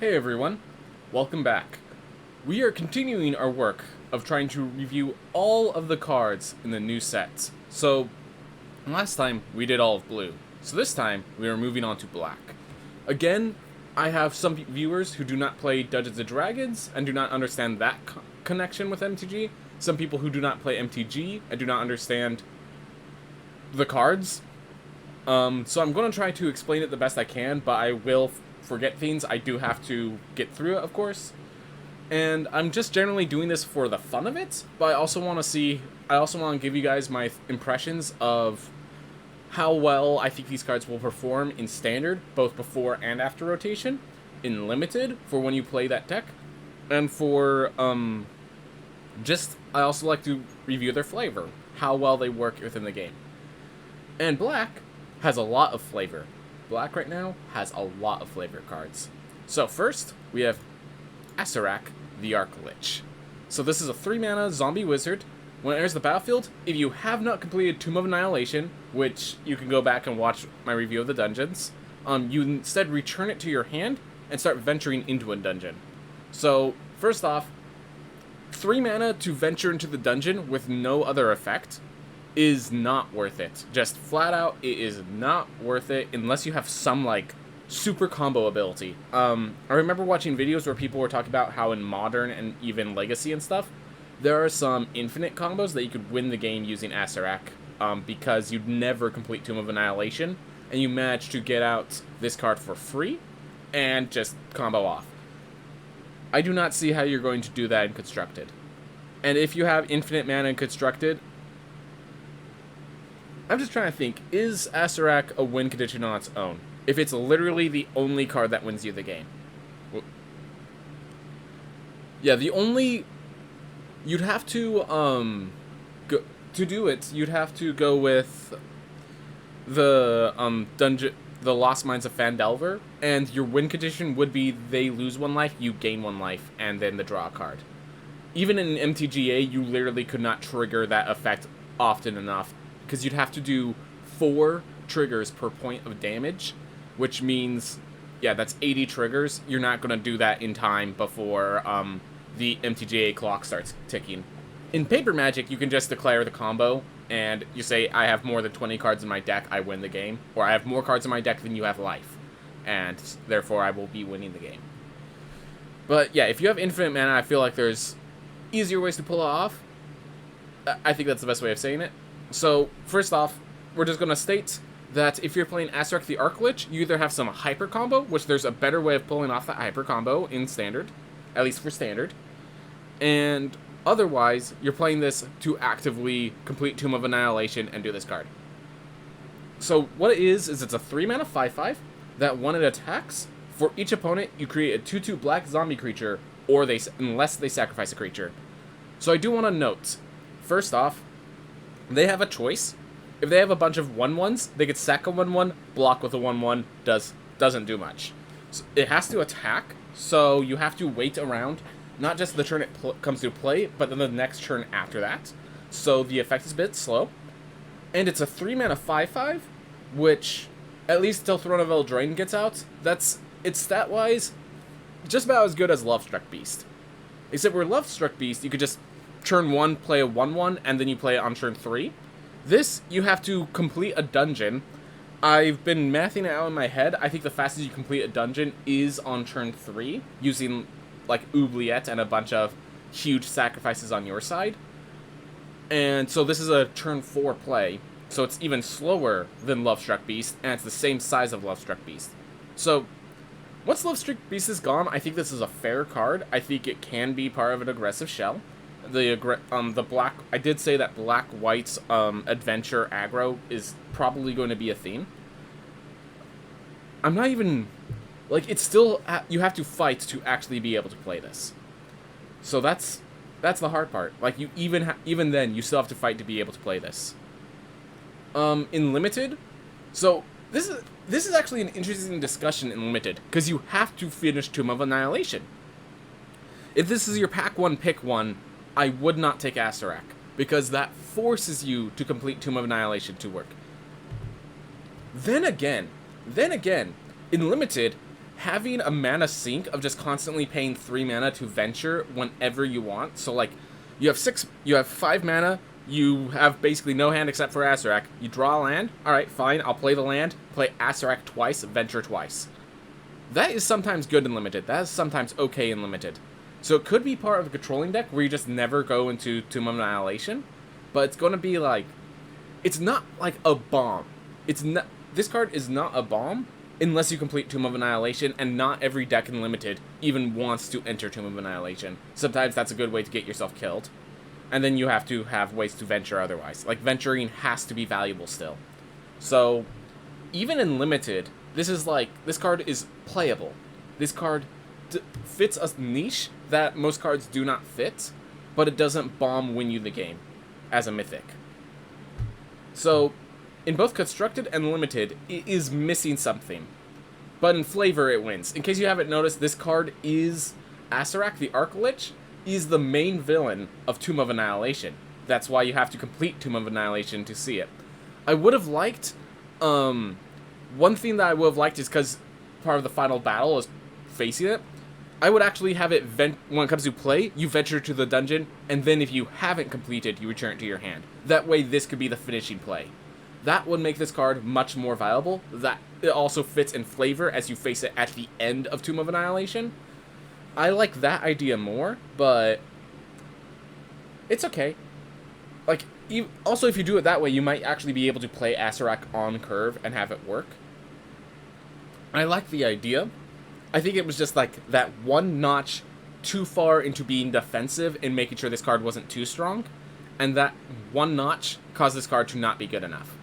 Hey everyone, welcome back. We are continuing our work of trying to review all of the cards in the new sets. So, last time we did all of blue, so this time we are moving on to black. Again, I have some viewers who do not play Dungeons & Dragons and do not understand that connection with MTG. Some people who do not play MTG and do not understand the cards. So I'm going to try to explain it the best I can, but I will forget things. I do have to get through it, of course. And I'm just generally doing this for the fun of it, but I also want to give you guys my impressions of how well I think these cards will perform in Standard, both before and after rotation, in Limited, for when you play that deck, and for, I also like to review their flavor, how well they work within the game. And Black has a lot of flavor. Black right now has a lot of flavor cards. So first, we have Acererak, the Arc Lich. So this is a 3-mana zombie wizard. When it enters the battlefield, if you have not completed Tomb of Annihilation, which you can go back and watch my review of the dungeons, you instead return it to your hand and start venturing into a dungeon. So, first off, 3 mana to venture into the dungeon with no other effect is not worth it. Just flat out, it is not worth it unless you have some, like, super combo ability. I remember watching videos where people were talking about how in Modern and even Legacy and stuff, there are some infinite combos that you could win the game using Acererak, because you'd never complete Tomb of Annihilation, and you manage to get out this card for free, and just combo off. I do not see how you're going to do that in Constructed. And if you have infinite mana in Constructed, I'm just trying to think, is Acererak a win condition on its own? If it's literally the only card that wins you the game. Yeah, the only... You'd have to, to do it, you'd have to go with the, the Lost Mines of Phandelver, and your win condition would be they lose 1 life, you gain 1 life, and then the draw card. Even in MTGA, you literally could not trigger that effect often enough, because you'd have to do 4 triggers per point of damage, which means, yeah, that's 80 triggers. You're not going to do that in time before the MTGA clock starts ticking. In Paper Magic, you can just declare the combo, and you say, I have more than 20 cards in my deck, I win the game. Or I have more cards in my deck than you have life, and therefore I will be winning the game. But yeah, if you have infinite mana, I feel like there's easier ways to pull it off. I think that's the best way of saying it. So, first off, we're just going to state that if you're playing Acererak the Arc Lich, you either have some hyper combo, which there's a better way of pulling off that hyper combo in Standard, at least for Standard, and otherwise, you're playing this to actively complete Tomb of Annihilation and do this card. So, what it is it's a 3-mana 5/5 that when it attacks, for each opponent, you create a 2/2 black zombie creature, or unless they sacrifice a creature. So I do want to note, first off, they have a choice. If they have a bunch of 1/1s, they could sack a 1/1, block with a 1/1, doesn't do much. So it has to attack, so you have to wait around, not just the turn it comes to play, but then the next turn after that. So the effect is a bit slow. And it's a 3-mana 5/5, which, at least till Throne of Eldraine gets out, it's stat-wise just about as good as Lovestruck Beast. Except where Lovestruck Beast, you could just turn 1, play a 1/1, and then you play it on turn 3. This, you have to complete a dungeon. I've been mathing it out in my head. I think the fastest you complete a dungeon is on turn 3, using, like, Oubliette and a bunch of huge sacrifices on your side. And so this is a turn 4 play, so it's even slower than Lovestruck Beast, and it's the same size of Lovestruck Beast. So, once Lovestruck Beast is gone, I think this is a fair card. I think it can be part of an aggressive shell. The black, I did say that black-white's adventure aggro is probably going to be a theme. I'm not even, like, it's still, you have to fight to actually be able to play this. So that's the hard part. Like, you even then, you still have to fight to be able to play this. In Limited, so this is actually an interesting discussion in Limited, because you have to finish Tomb of Annihilation. If this is your pack 1, pick 1, I would not take Acererak, because that forces you to complete Tomb of Annihilation to work. Then again, in Limited, having a mana sink of just constantly paying 3 mana to venture whenever you want. So like, you have 5 mana, you have basically no hand except for Asarak. You draw a land, alright, fine, I'll play the land, play Asarak twice, venture twice. That is sometimes good in Limited, that is sometimes okay in Limited. So it could be part of a controlling deck where you just never go into Tomb of Annihilation, but it's going to be like, it's not like a bomb. This card is not a bomb, unless you complete Tomb of Annihilation, and not every deck in Limited even wants to enter Tomb of Annihilation. Sometimes that's a good way to get yourself killed. And then you have to have ways to venture otherwise. Like, venturing has to be valuable still. So, even in Limited, this card is playable. This card fits a niche that most cards do not fit, but it doesn't bomb win you the game as a Mythic. So, in both Constructed and Limited, it is missing something. But in flavor, it wins. In case you haven't noticed, this card is Asarak, the Arch-Lich, is the main villain of Tomb of Annihilation. That's why you have to complete Tomb of Annihilation to see it. I would have liked, one thing that I would have liked is because part of the final battle is facing it, I would actually have it, when it comes to play, you venture to the dungeon, and then if you haven't completed, you return it to your hand. That way, this could be the finishing play. That would make this card much more viable. That it also fits in flavor as you face it at the end of Tomb of Annihilation. I like that idea more, but it's okay. Like, also if you do it that way, you might actually be able to play Asarak on curve and have it work. I like the idea. I think it was just like that one notch too far into being defensive and making sure this card wasn't too strong, and that one notch caused this card to not be good enough.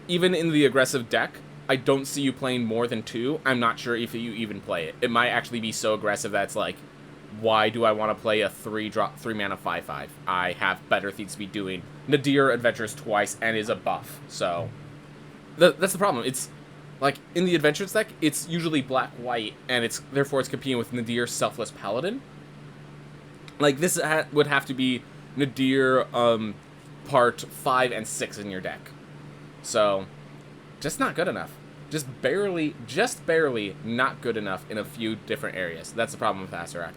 Even in the aggressive deck, I don't see you playing more than 2. I'm not sure if you even play it. It might actually be so aggressive that it's like, why do I want to play a 3 mana 5/5? I have better things to be doing. Nadir adventures twice and is a buff, so that's the problem. It's like in the adventures deck, it's usually black-white, and therefore it's competing with Nadir's Selfless Paladin. Like this would have to be Nadir part 5 and 6 in your deck. So just not good enough. Just barely not good enough in a few different areas. That's the problem with Asarak.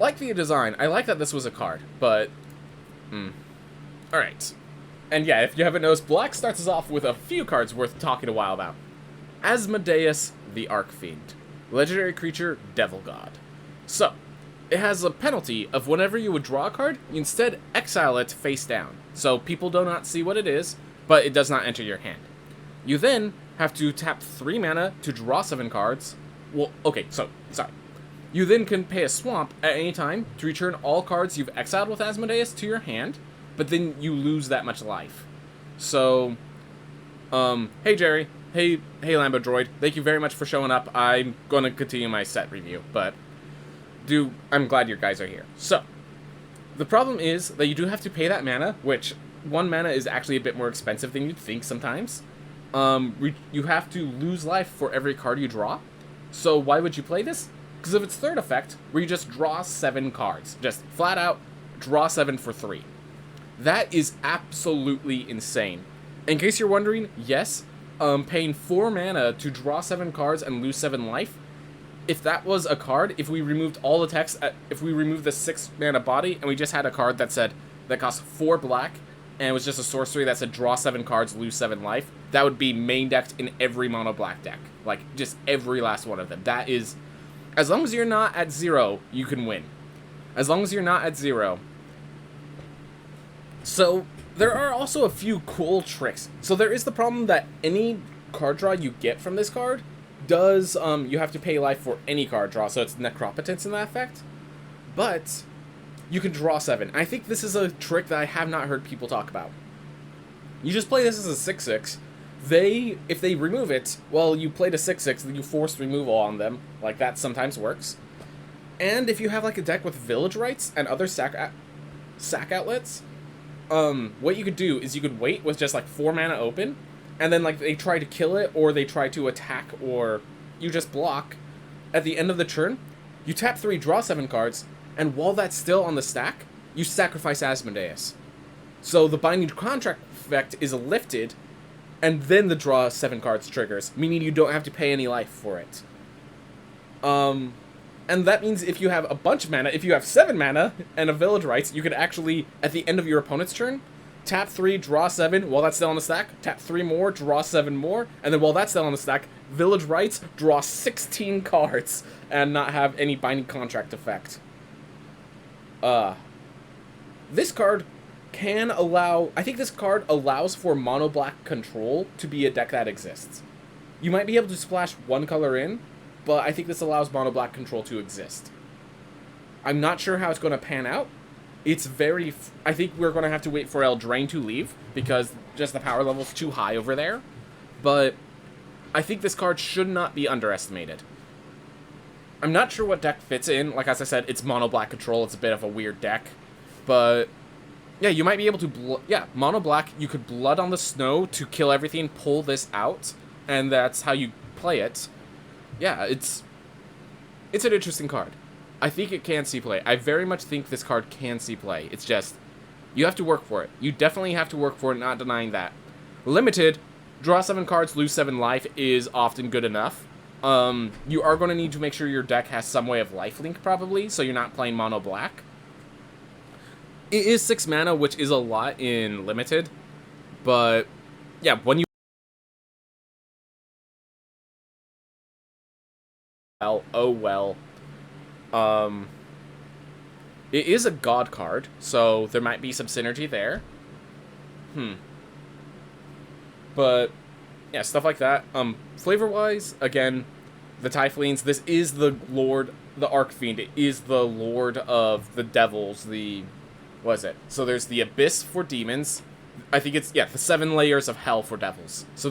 Like the design, I like that this was a card, but alright. And yeah, if you haven't noticed, Black starts us off with a few cards worth talking a while about. Asmodeus the Archfiend. Legendary creature, Devil God. So, it has a penalty of whenever you would draw a card, you instead exile it face down. So people do not see what it is, but it does not enter your hand. You then have to tap 3 mana to draw 7 cards. Well, okay, sorry. You then can pay a swamp at any time to return all cards you've exiled with Asmodeus to your hand, but then you lose that much life. So, hey Jerry, hey Lambo Droid, thank you very much for showing up. I'm going to continue my set review, but I'm glad you guys are here. So, the problem is that you do have to pay that mana, which 1 mana is actually a bit more expensive than you'd think sometimes. You have to lose life for every card you draw. So why would you play this? Because of its third effect, where you just draw 7 cards. Just flat out, draw 7 for 3. That is absolutely insane. In case you're wondering, yes, paying 4 mana to draw 7 cards and lose 7 life, if that was a card, if we removed all the text, if we removed the 6 mana body, and we just had a card that cost 4 black, and it was just a sorcery that said draw 7 cards, lose 7 life, that would be main decked in every mono black deck. Like, just every last one of them. That is, as long as you're not at 0, you can win. As long as you're not at 0. So, there are also a few cool tricks. So there is the problem that any card draw you get from this card does, you have to pay life for any card draw, so it's Necropotence in that effect. But you can draw 7. I think this is a trick that I have not heard people talk about. You just play this as a 6/6. If they remove it, well, you played a 6/6, then you force removal on them. Like, that sometimes works. And if you have, like, a deck with Village Rites and other sack outlets, what you could do is you could wait with just, like, 4 mana open, and then, like, they try to kill it, or they try to attack, or you just block. At the end of the turn, you tap 3, draw 7 cards, and while that's still on the stack, you sacrifice Asmodeus. So the Binding Contract effect is lifted, and then the draw 7 cards triggers, meaning you don't have to pay any life for it. And that means if you have a bunch of mana, if you have 7 mana and a Village Rites, you could actually, at the end of your opponent's turn, tap 3, draw 7, while that's still on the stack, tap 3 more, draw 7 more, and then while that's still on the stack, Village Rites, draw 16 cards, and not have any Binding Contract effect. This card can allow... I think this card allows for mono-black control to be a deck that exists. You might be able to splash 1 color in, but I think this allows mono-black control to exist. I'm not sure how it's going to pan out. It's very... I think we're going to have to wait for Eldraine to leave, because just the power level's too high over there. But I think this card should not be underestimated. I'm not sure what deck fits in. Like, as I said, it's mono-black control. It's a bit of a weird deck. But, yeah, you might be able to... mono-black, you could Blood on the Snow to kill everything, pull this out, and that's how you play it. Yeah, it's an interesting card. I think it can see play. I very much think this card can see play. It's just, you have to work for it. You definitely have to work for it, not denying that. Limited, draw 7 cards, lose 7 life is often good enough. You are going to need to make sure your deck has some way of lifelink, probably, so you're not playing mono black. It is 6 mana, which is a lot in Limited, but, yeah, when you... Oh well. It is a god card, so there might be some synergy there. But, yeah, stuff like that. Flavor-wise, again, the Typhlings, this is the Lord, the Archfiend. It is the Lord of the Devils, what is it? So there's the Abyss for demons. I think it's, the 7 layers of hell for devils. So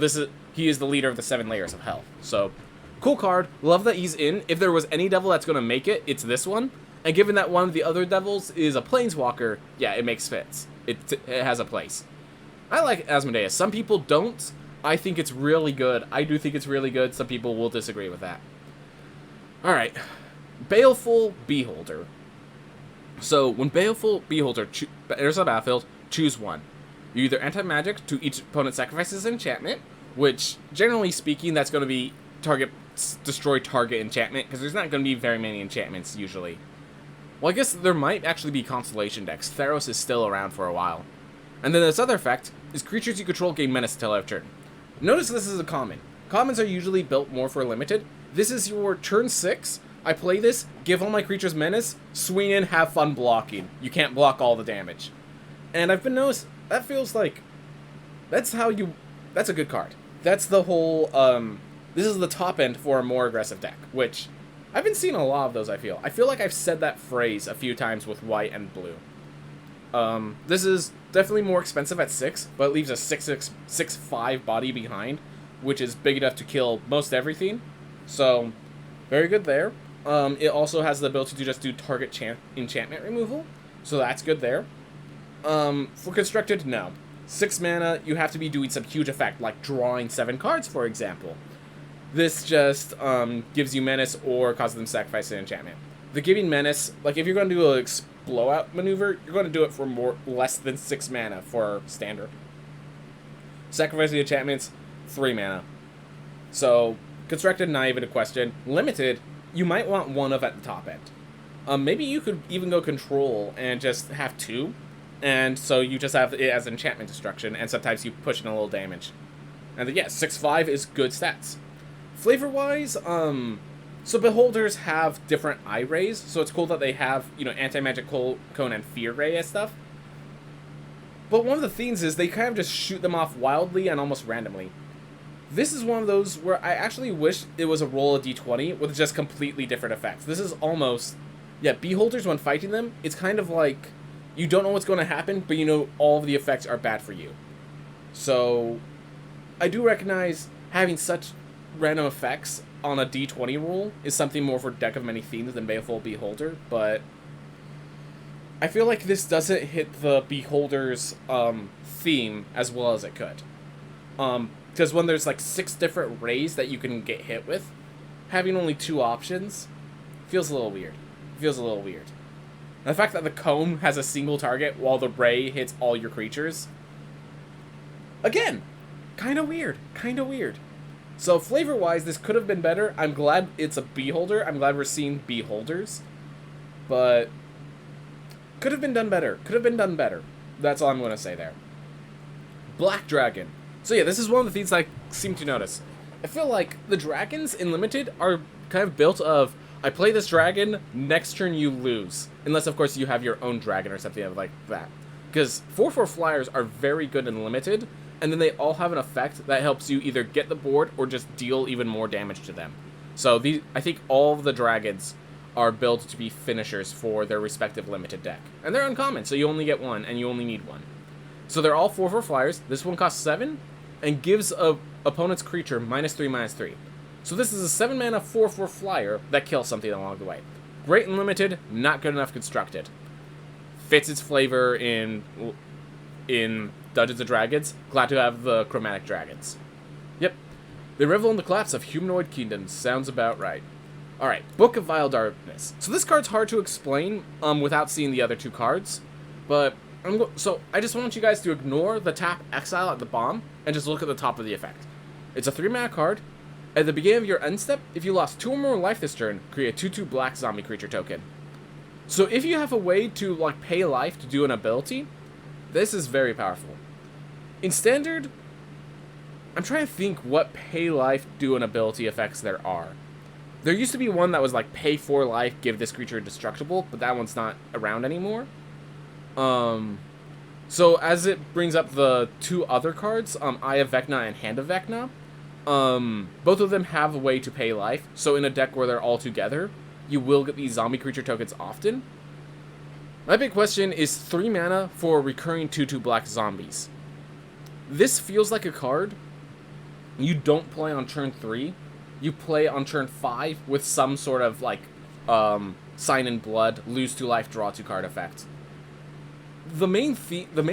he is the leader of the 7 layers of hell. So... cool card. Love that he's in. If there was any devil that's going to make it, it's this one. And given that one of the other devils is a planeswalker, yeah, it makes fits. It has a place. I like Asmodeus. Some people don't. I think it's really good. I do think it's really good. Some people will disagree with that. Alright. Baleful Beholder. So, when Baleful Beholder enters the battlefield, choose one. You either anti-magic to each opponent sacrifices an enchantment, which, generally speaking, that's going to be destroy target enchantment, because there's not going to be very many enchantments, usually. Well, I guess there might actually be Constellation decks. Theros is still around for a while. And then this other effect is creatures you control gain menace until end of turn. Notice this is a common. Commons are usually built more for Limited. This is your turn 6. I play this, give all my creatures menace, swing in, have fun blocking. You can't block all the damage. And I've been noticed, that feels like... that's a good card. That's the whole, this is the top end for a more aggressive deck, which I've been seeing a lot of those, I feel. I feel like I've said that phrase a few times with white and blue. This is definitely more expensive at 6, but it leaves a 6/5 body behind, which is big enough to kill most everything. So, very good there. It also has the ability to just do target enchantment removal, so that's good there. For Constructed, no. 6 mana, you have to be doing some huge effect, like drawing 7 cards, for example. This just gives you menace or causes them to sacrifice an enchantment. The giving menace, like if you're going to do a blowout maneuver, you're going to do it for less than 6 mana for standard. Sacrificing enchantments, 3 mana. So, Constructed, not even a question. Limited, you might want one of at the top end. Maybe you could even go Control and just have 2. And so you just have it as enchantment destruction, and sometimes you push in a little damage. And then, yeah, 6/5 is good stats. Flavor-wise, so Beholders have different eye rays, so it's cool that they have, Anti-Magic Cone and Fear Ray and stuff. But one of the things is they kind of just shoot them off wildly and almost randomly. This is one of those where I actually wish it was a roll of d20 with just completely different effects. This is almost... yeah, Beholders, when fighting them, it's kind of like... you don't know what's going to happen, but you know all of the effects are bad for you. So, I do recognize having such random effects on a d20 roll is something more for Deck of Many Themes than Baleful Beholder, but I feel like this doesn't hit the Beholder's theme as well as it could. Because when there's like 6 different rays that you can get hit with, having only 2 options feels a little weird. The fact that the cone has a single target while the ray hits all your creatures, again, Kind of weird. Kind of weird. So flavor-wise, this could have been better. I'm glad it's a beholder. I'm glad we're seeing beholders. But could have been done better. Could have been done better. That's all I'm going to say there. Black Dragon. So yeah, this is one of the things I seem to notice. I feel like the dragons in Limited are kind of built of, I play this dragon, next turn you lose. Unless, of course, you have your own dragon or something like that. Because 4/4 flyers are very good in Limited, and then they all have an effect that helps you either get the board or just deal even more damage to them. So I think all of the dragons are built to be finishers for their respective Limited deck. And they're uncommon, so you only get one, and you only need one. So they're all 4/4 flyers. This one costs 7, and gives a opponent's creature -3/-3. So this is a 7 mana 4/4 flyer that kills something along the way. Great in Limited, not good enough constructed. Fits its flavor in Dungeons & Dragons. Glad to have the chromatic dragons. Yep. They revel in the collapse of humanoid kingdoms. Sounds about right. Alright, Book of Vile Darkness. So this card's hard to explain without seeing the other two cards. But so I just want you guys to ignore the tap exile at the bottom and just look at the top of the effect. It's a 3-mana card. At the beginning of your end step, if you lost 2 or more life this turn, create a 2/2 black zombie creature token. So if you have a way to like pay life to do an ability, this is very powerful. In Standard, I'm trying to think what pay life do an ability effects there are. There used to be one that was like pay 4 life, give this creature indestructible, but that one's not around anymore. So as it brings up the two other cards, Eye of Vecna and Hand of Vecna, both of them have a way to pay life. So in a deck where they're all together, you will get these zombie creature tokens often. My big question is 3 mana for recurring 2/2 black zombies. This feels like a card you don't play on turn 3. You play on turn 5 with some sort of like Sign in Blood, lose 2 life, draw 2 card effect. The main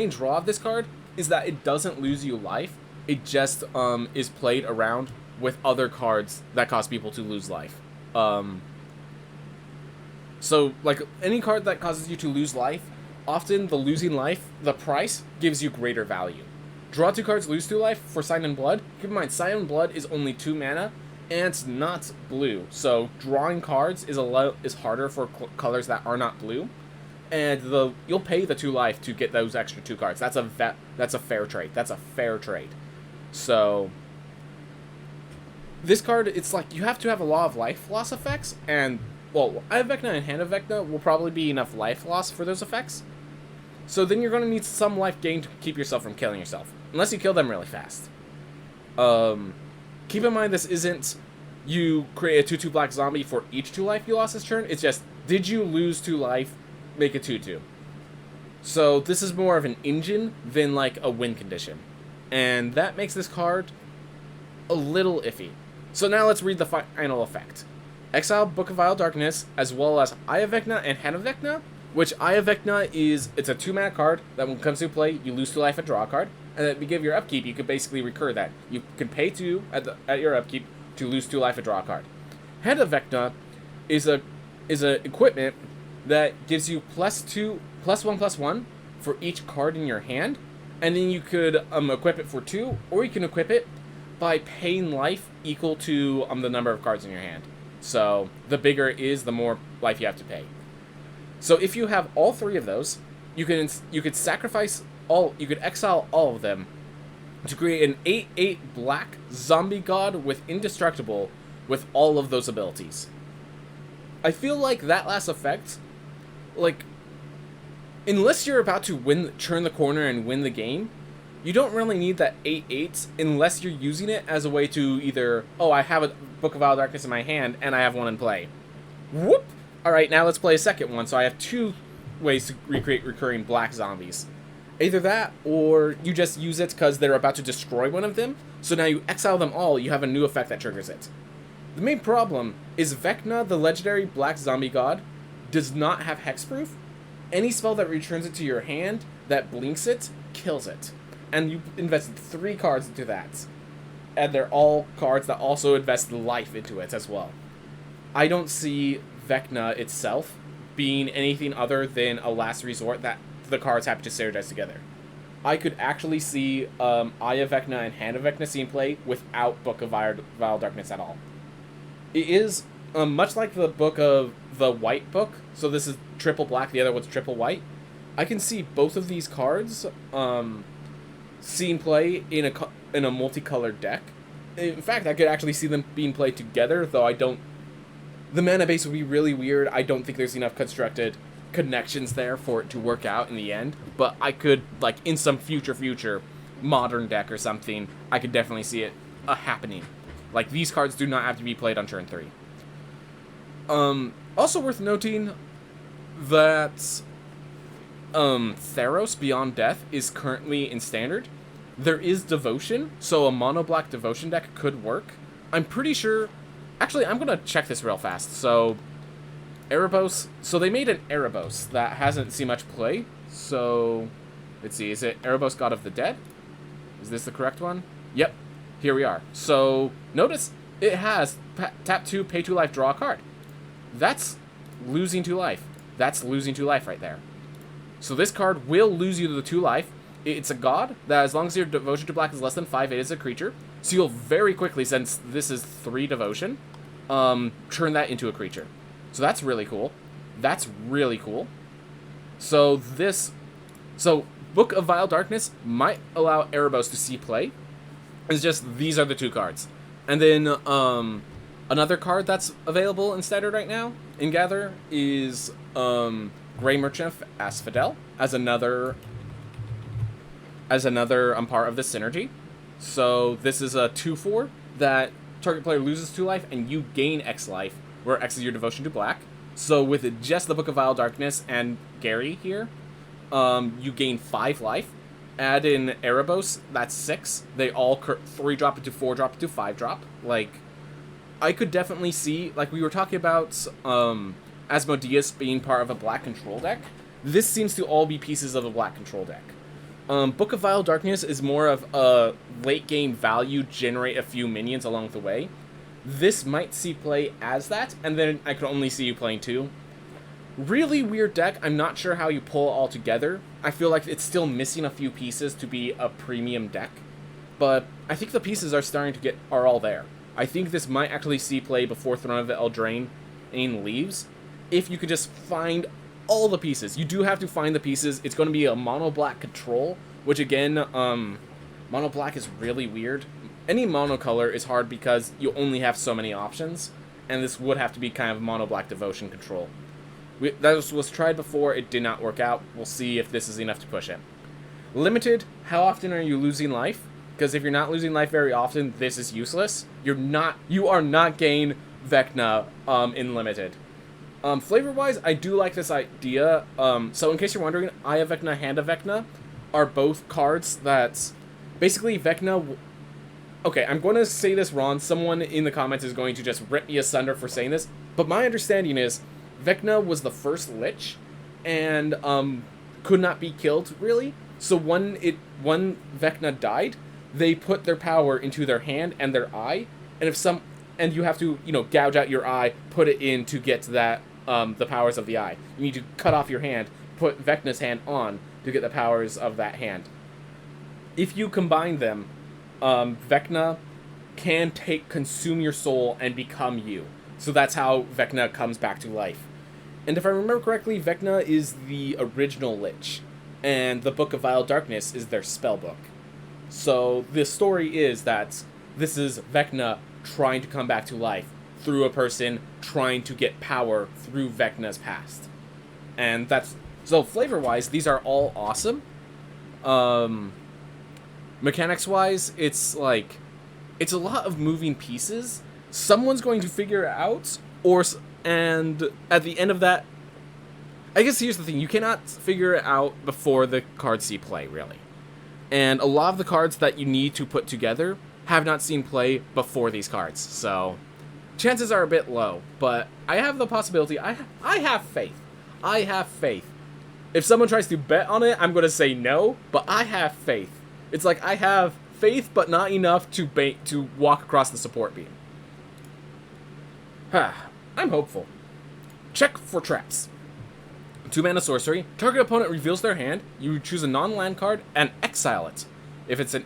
draw of this card is that it doesn't lose you life. It just is played around with other cards that cause people to lose life. So, like, any card that causes you to lose life, often the losing life, the price, gives you greater value. Draw 2 cards, lose 2 life for Sign in Blood. Keep in mind, Sign in Blood is only 2 mana, and it's not blue. So, drawing cards is harder for colors that are not blue. And you'll pay the 2 life to get those extra 2 cards. That's a fair trade. That's a fair trade. So, this card, it's like, you have to have a lot of life loss effects, and, well, Eye of Vecna and Hand of Vecna will probably be enough life loss for those effects. So then you're going to need some life gain to keep yourself from killing yourself. Unless you kill them really fast. Keep in mind this isn't you create a 2/2 black zombie for each 2 life you lost this turn. It's just, did you lose 2 life, make a 2/2. So this is more of an engine than like a win condition. And that makes this card a little iffy. So now let's read the final effect. Exile Book of Vile Darkness, as well as Eye of Vecna and Hand of Vecna, which Eye of Vecna it's a 2-mana card that when it comes to play, you lose 2 life and draw a card, and at the beginning of your upkeep, you can basically recur that. You can pay 2 at your upkeep to lose 2 life and draw a card. Hand of Vecna is a equipment that gives you +1/+1 for each card in your hand, and then you could equip it for 2, or you can equip it by paying life equal to the number of cards in your hand. So the bigger it is, the more life you have to pay. So if you have all 3 of those, you could sacrifice you could exile all of them to create an 8/8 black zombie god with indestructible with all of those abilities. I feel like that last effect, like, unless you're about to turn the corner and win the game, you don't really need that 8/8 unless you're using it as a way to either, oh, I have a Book of Vile Darkness in my hand and I have one in play. Whoop! Alright, now let's play a second one, so I have 2 ways to recreate recurring black zombies. Either that, or you just use it because they're about to destroy one of them, so now you exile them all, you have a new effect that triggers it. The main problem is Vecna, the legendary black zombie god, does not have hexproof. Any spell that returns it to your hand that blinks it, kills it. And you invested 3 cards into that. And they're all cards that also invest life into it as well. I don't see Vecna itself being anything other than a last resort that the cards have to synergize together. I could actually see Eye of Vecna and Hand of Vecna seeing play without Book of Vile Darkness at all. It is much like the book of the white book. So this is triple black, the other one's triple white. I can see both of these cards seeing play in a multicolored deck. In fact, I could actually see them being played together, though I don't... The mana base would be really weird. I don't think there's enough constructed connections there for it to work out in the end. But I could, like, in some future modern deck or something, I could definitely see it happening. Like, these cards do not have to be played on turn 3. Also worth noting that Theros Beyond Death is currently in Standard. There is Devotion, so a mono-black Devotion deck could work. I'm pretty sure... Actually, I'm going to check this real fast. So, Erebos... So they made an Erebos that hasn't seen much play. So, let's see. Is it Erebos God of the Dead? Is this the correct one? Yep. Here we are. So, notice it has tap 2, pay 2 life, draw a card. That's losing 2 life. That's losing 2 life right there. So this card will lose you the 2 life. It's a god that, as long as your devotion to black is less than 5, it is a creature. So you'll very quickly, since this is 3 devotion, turn that into a creature. So that's really cool. That's really cool. So Book of Vile Darkness might allow Erebos to see play. It's just, these are the 2 cards. And then, another card that's available in Standard right now, in Gather, is, Grey Merchant of Asphodel, as another part of this synergy. So this is a 2/4 that target player loses 2 life and you gain X life, where X is your devotion to black. So with just the Book of Vile Darkness and Gary here, you gain 5 life. Add in Erebos, that's 6. They all 3 drop into 4 drop into 5 drop. Like, I could definitely see, like we were talking about Asmodeus being part of a black control deck. This seems to all be pieces of a black control deck. Book of Vile Darkness is more of a late game value, generate a few minions along the way. This might see play as that, and then I could only see you playing 2. Really weird deck. I'm not sure how you pull it all together. I feel like it's still missing a few pieces to be a premium deck. But I think the pieces are all there. I think this might actually see play before Throne of the Eldraine leaves. If you could just find all the pieces. You do have to find the pieces. It's going to be a mono-black control, which again, mono-black is really weird. Any monocolor is hard because you only have so many options, and this would have to be kind of mono-black devotion control. That was tried before, it did not work out. We'll see if this is enough to push it. Limited, how often are you losing life? Because if you're not losing life very often, this is useless. You are not gain Vecna in limited. Flavor-wise, I do like this idea. So in case you're wondering, Eye of Vecna, Hand of Vecna are both cards that... Basically, Vecna... Okay, I'm going to say this wrong. Someone in the comments is going to just rip me asunder for saying this. But my understanding is, Vecna was the first Lich, and could not be killed, really. So when Vecna died, they put their power into their hand and their eye, and you have to, gouge out your eye, put it in to get that, the powers of the eye. You need to cut off your hand, put Vecna's hand on to get the powers of that hand. If you combine them, Vecna can consume your soul and become you. So that's how Vecna comes back to life. And if I remember correctly, Vecna is the original Lich, and the Book of Vile Darkness is their spellbook. So the story is that this is Vecna trying to come back to life through a person trying to get power through Vecna's past. And that's... So flavor-wise, these are all awesome. Mechanics-wise, it's like... It's a lot of moving pieces. Someone's going to figure it out, and at the end of that... I guess here's the thing, you cannot figure it out before the cards see play, really. And a lot of the cards that you need to put together have not seen play before these cards, so chances are a bit low, but I have the possibility. I have faith. I have faith. If someone tries to bet on it, I'm going to say no, but I have faith. It's like I have faith, but not enough to walk across the support beam. I'm hopeful. Check for traps. 2-mana sorcery. Target opponent reveals their hand. You choose a non-land card and exile it. If it's an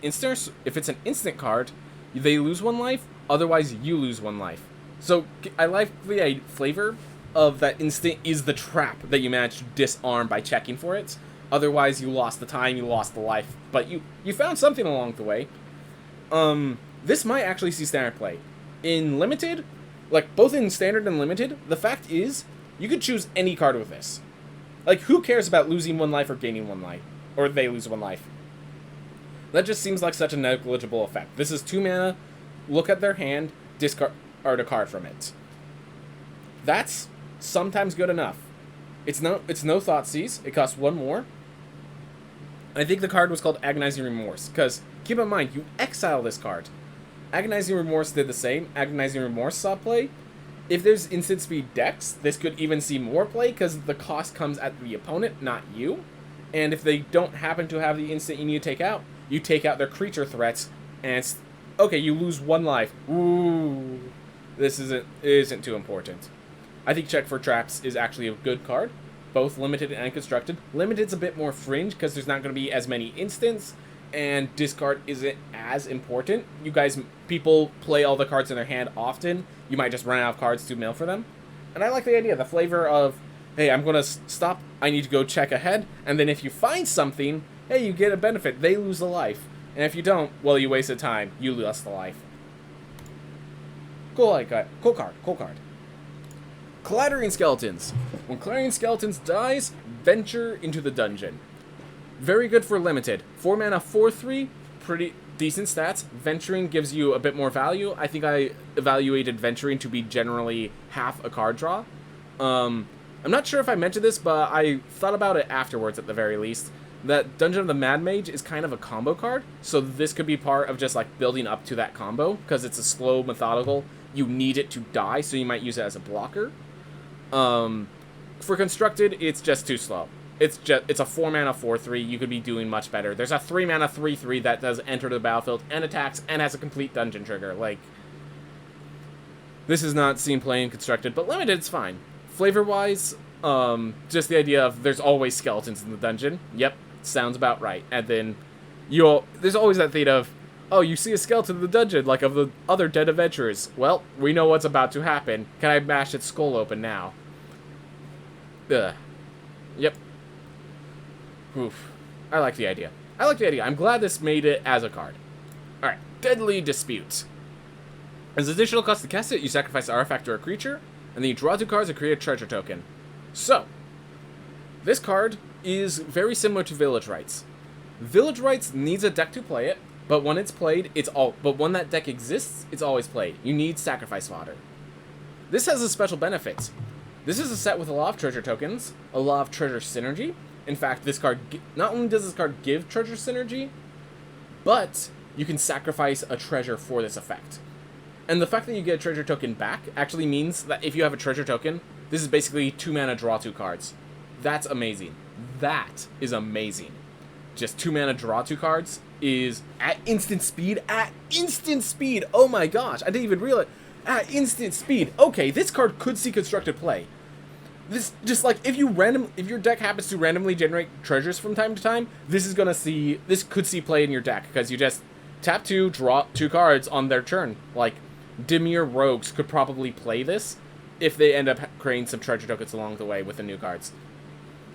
instant card, they lose 1 life. Otherwise, you lose 1 life. So I like the flavor of that instant is the trap that you managed to disarm by checking for it. Otherwise, you lost the time, you lost the life, but you found something along the way. This might actually see standard play. In limited, like both in standard and limited, the fact is you could choose any card with this. Like, who cares about losing 1 life or gaining 1 life? Or they lose 1 life. That just seems like such a negligible effect. This is 2 mana, look at their hand, discard a card from it. That's sometimes good enough. It's no Thoughtseize, it costs 1 more. I think the card was called Agonizing Remorse, because keep in mind, you exile this card. Agonizing Remorse did the same. Agonizing Remorse saw play. If there's instant speed decks, this could even see more play because the cost comes at the opponent, not you. And if they don't happen to have the instant you need to you take out their creature threats, and it's, okay, you lose 1 life. Ooh, this isn't too important. I think Check for Traps is actually a good card, both limited and constructed. Limited's a bit more fringe because there's not going to be as many instants, and discard isn't as important. People play all the cards in their hand often. You might just run out of cards to mill for them. And I like the idea, the flavor of, hey, I'm going to stop, I need to go check ahead, and then if you find something, hey, you get a benefit, they lose a life. And if you don't, well, you wasted time, you lost the life. Cool card. Clattering Skeletons. When Clattering Skeletons dies, venture into the dungeon. Very good for limited. 4 mana, 4/3, pretty decent stats. Venturing gives you a bit more value. I think I evaluated Venturing to be generally half a card draw. I'm not sure if I mentioned this, but I thought about it afterwards at the very least. That Dungeon of the Mad Mage is kind of a combo card, so this could be part of just like building up to that combo, because it's a slow, methodical. You need it to die, so you might use it as a blocker. For constructed, it's just too slow. It's a 4 mana 4/3. You could be doing much better. There's a 3 mana 3/3 that does enter the battlefield and attacks and has a complete dungeon trigger. Like, this is not seen playing constructed, but limited, it's fine. Flavor wise, just the idea of there's always skeletons in the dungeon. Yep, sounds about right. And then there's always that thing of, oh, you see a skeleton in the dungeon, like of the other dead adventurers. Well, we know what's about to happen. Can I mash its skull open now? Ugh. Yep. Oof. I like the idea. I'm glad this made it as a card. Alright. Deadly Dispute. As additional cost to cast it, you sacrifice an artifact or a creature, and then you draw 2 cards and create a treasure token. So, this card is very similar to Village Rites. Village Rites needs a deck to play it, but when it's played, but when that deck exists, it's always played. You need sacrifice fodder. This has a special benefit. This is a set with a lot of treasure tokens, a lot of treasure synergy. In fact, this card, not only does this card give treasure synergy, but you can sacrifice a treasure for this effect. And the fact that you get a treasure token back actually means that if you have a treasure token, this is basically 2 mana, draw 2 cards. That's amazing. That is amazing. Just 2 mana, draw 2 cards is at instant speed. Oh my gosh, I didn't even realize. At instant speed. Okay, this card could see constructed play. This, just like, if your deck happens to randomly generate treasures from time to time, this could see play in your deck, because you just tap 2, draw 2 cards on their turn. Like, Dimir Rogues could probably play this if they end up creating some treasure tokens along the way with the new cards.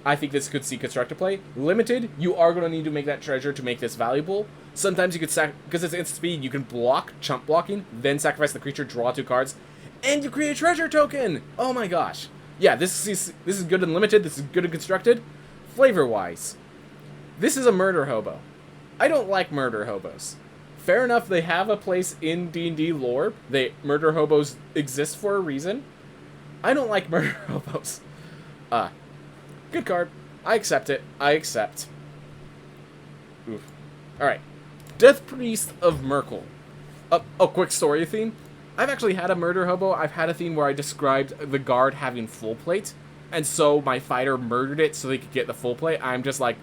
I think this could see constructed play. Limited, you are going to need to make that treasure to make this valuable. Sometimes you could because it's instant speed, you can block, chump blocking, then sacrifice the creature, draw 2 cards, and you create a treasure token! Oh my gosh. Yeah, this is good in limited, this is good in constructed. Flavor-wise, this is a murder hobo. I don't like murder hobos. Fair enough, they have a place in D&D lore. Murder hobos exist for a reason. I don't like murder hobos. Good card. I accept it. I accept. Oof. Alright. Death Priest of Merkel. Quick story theme. I've actually had a murder hobo. I've had a theme where I described the guard having full plate, and so my fighter murdered it so they could get the full plate. I'm just like,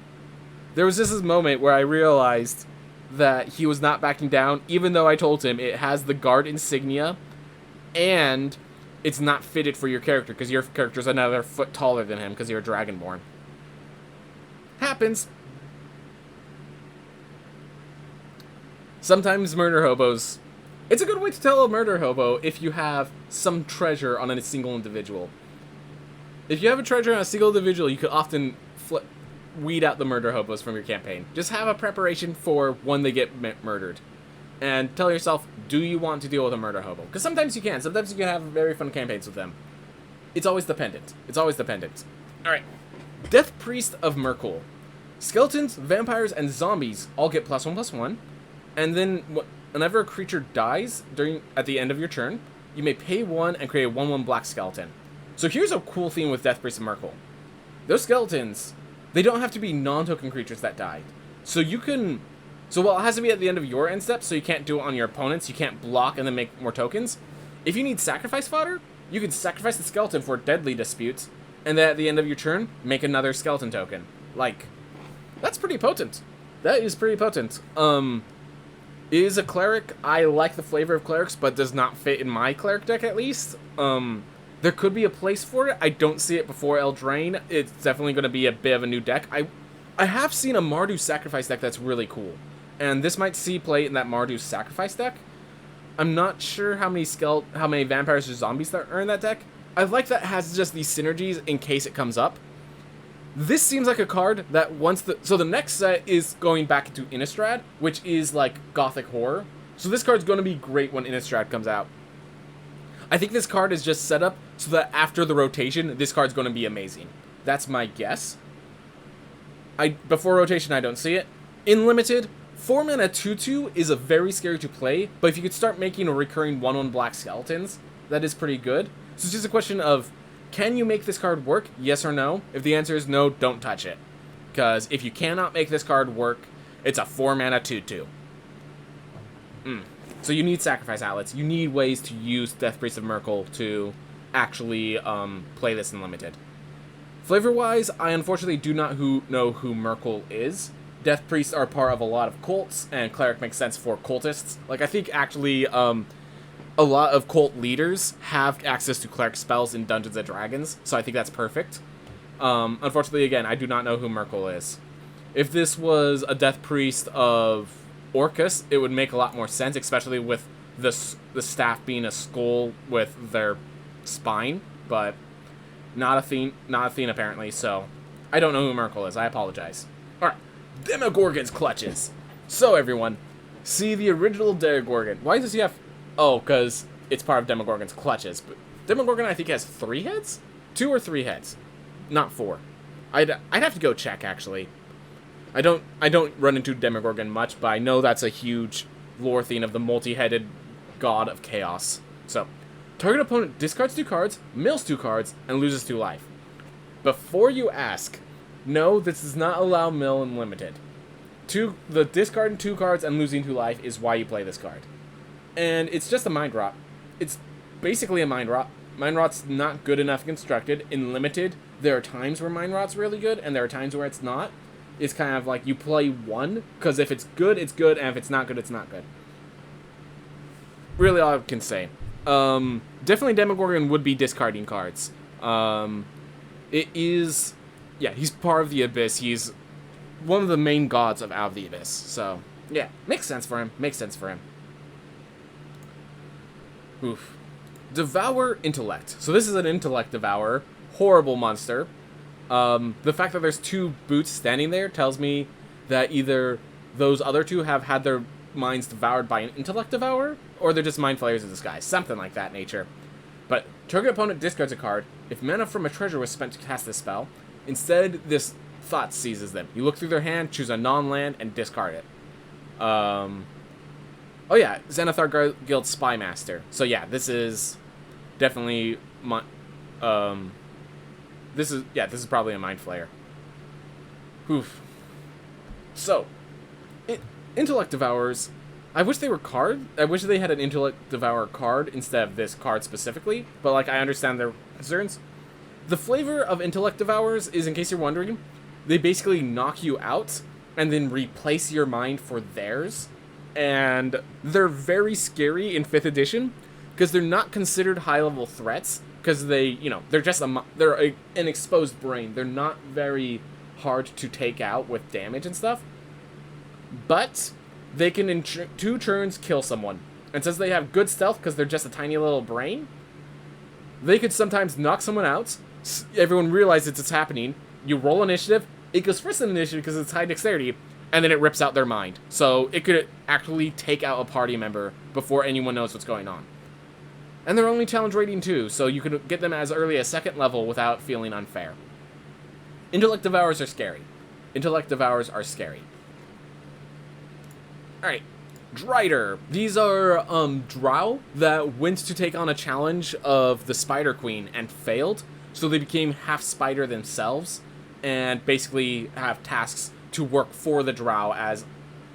there was just this moment where I realized that he was not backing down, even though I told him it has the guard insignia, and it's not fitted for your character because your character's another foot taller than him because you're a Dragonborn. Happens. Sometimes murder hobos... It's a good way to tell a murder hobo if you have some treasure on a single individual. If you have a treasure on a single individual, you could often weed out the murder hobos from your campaign. Just have a preparation for when they get murdered. And tell yourself, do you want to deal with a murder hobo? Because sometimes you can. Sometimes you can have very fun campaigns with them. It's always dependent. It's always dependent. Alright. Death Priest of Merkul. Skeletons, vampires, and zombies all get +1/+1. And then, whenever a creature dies at the end of your turn, you may pay 1 and create a 1/1 black skeleton. So here's a cool thing with Death Priest of Merkul. Those skeletons, they don't have to be non-token creatures that died. So you can... So while it has to be at the end of your end step, so you can't do it on your opponents, you can't block and then make more tokens. If you need sacrifice fodder, you can sacrifice the skeleton for deadly disputes, and then at the end of your turn, make another skeleton token. Like, that's pretty potent. That is pretty potent. Is a cleric. I like the flavor of clerics, but does not fit in my cleric deck at least. There could be a place for it. I don't see it before Eldraine. It's definitely going to be a bit of a new deck. I have seen a Mardu sacrifice deck that's really cool, and this might see play in that Mardu sacrifice deck. I'm not sure how many vampires or zombies that are in that deck. I like that it has just these synergies in case it comes up. This seems like a card that so the next set is going back into Innistrad, which is like Gothic horror. So this card's going to be great when Innistrad comes out. I think this card is just set up so that after the rotation, this card's going to be amazing. That's my guess. Before rotation, I don't see it. In Limited, 4-mana 2/2 is a very scary to play, but if you could start making a recurring 1/1 black skeletons, that is pretty good. So it's just a question of, can you make this card work? Yes or no? If the answer is no, don't touch it. Because if you cannot make this card work, it's a 4-mana 2/2. So you need sacrifice outlets. You need ways to use Death Priest of Merkul to actually play this in Limited. Flavor-wise, I unfortunately do not know who Merkul is. Death Priests are part of a lot of cults, and Cleric makes sense for cultists. Like, I think actually a lot of cult leaders have access to Cleric spells in Dungeons & Dragons, so I think that's perfect. Unfortunately, again, I do not know who Merkul is. If this was a Death Priest of Orcus, it would make a lot more sense, especially with the staff being a skull with their spine, but not a thing apparently, so I don't know who Merkul is. I apologize. Alright, Demogorgon's Clutches. So everyone, see the original Demogorgon. Why does he have... Oh, because it's part of Demogorgon's Clutches. But Demogorgon, I think, has 3 heads? 2 or 3 heads. Not 4. I'd have to go check, actually. I don't run into Demogorgon much, but I know that's a huge lore theme of the multi-headed god of chaos. So, target opponent discards 2 cards, mills 2 cards, and loses 2 life. Before you ask, no, this does not allow mill in Limited. The discarding 2 cards and losing 2 life is why you play this card. And it's just a mind rot. It's basically a mind rot. Mind rot's not good enough constructed. In Limited, there are times where mind rot's really good, and there are times where it's not. It's kind of like you play 1, because if it's good, it's good, and if it's not good, it's not good. Really all I can say. Definitely Demogorgon would be discarding cards. It is... Yeah, he's part of the Abyss. He's one of the main gods of Out of the Abyss. So, yeah, makes sense for him. Makes sense for him. Oof. Devour Intellect. So this is an Intellect Devourer. Horrible monster. The fact that there's 2 boots standing there tells me that either those other 2 have had their minds devoured by an Intellect Devourer, or they're just Mind Flayers in disguise. Something like that nature. But target opponent discards a card. If mana from a treasure was spent to cast this spell, instead this thought seizes them. You look through their hand, choose a non-land, and discard it. Oh yeah, Xanathar Guild Spy Master. So yeah, this is definitely this is probably a Mind Flayer. Oof. So, Intellect Devourers, I wish they were I wish they had an Intellect Devourer card instead of this card specifically, but like I understand their concerns. The flavor of Intellect Devourers is, in case you're wondering, they basically knock you out and then replace your mind for theirs. And they're very scary in 5th edition because they're not considered high-level threats, because they, you know, they're just an exposed brain. They're not very hard to take out with damage and stuff. But they can, in 2 turns, kill someone. And since they have good stealth, because they're just a tiny little brain, they could sometimes knock someone out. Everyone realizes it's happening. You roll initiative. It goes first in initiative because it's high dexterity, and then it rips out their mind. So it could actually take out a party member before anyone knows what's going on. And they're only challenge rating 2, so you could get them as early as 2nd level without feeling unfair. Intellect Devourers are scary. Intellect Devourers are scary. Alright, Drider. These are drow that went to take on a challenge of the Spider Queen and failed, so they became half spider themselves, and basically have tasks to work for the drow as...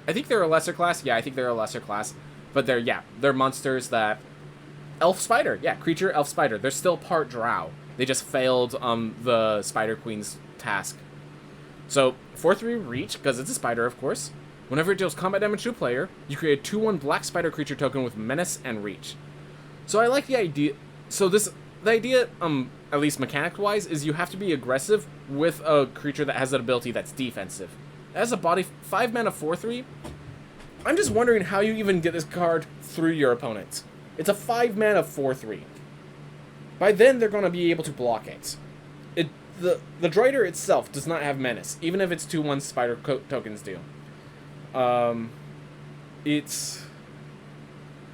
I think they're a lesser class. Yeah, I think they're a lesser class. But they're monsters that... Elf spider. Yeah, creature, elf spider. They're still part drow. They just failed the Spider Queen's task. So, 4/3 reach, because it's a spider, of course. Whenever it deals combat damage to a player, you create a 2/1 black spider creature token with menace and reach. So I like the idea... So the idea, at least mechanic-wise, is you have to be aggressive with a creature that has an ability that's defensive. As a body, 5 mana 4/3, I'm just wondering how you even get this card through your opponent. It's a 5 mana 4/3. By then, they're going to be able to block it. The Drider itself does not have menace, even if its 2/1 spider tokens do. It's...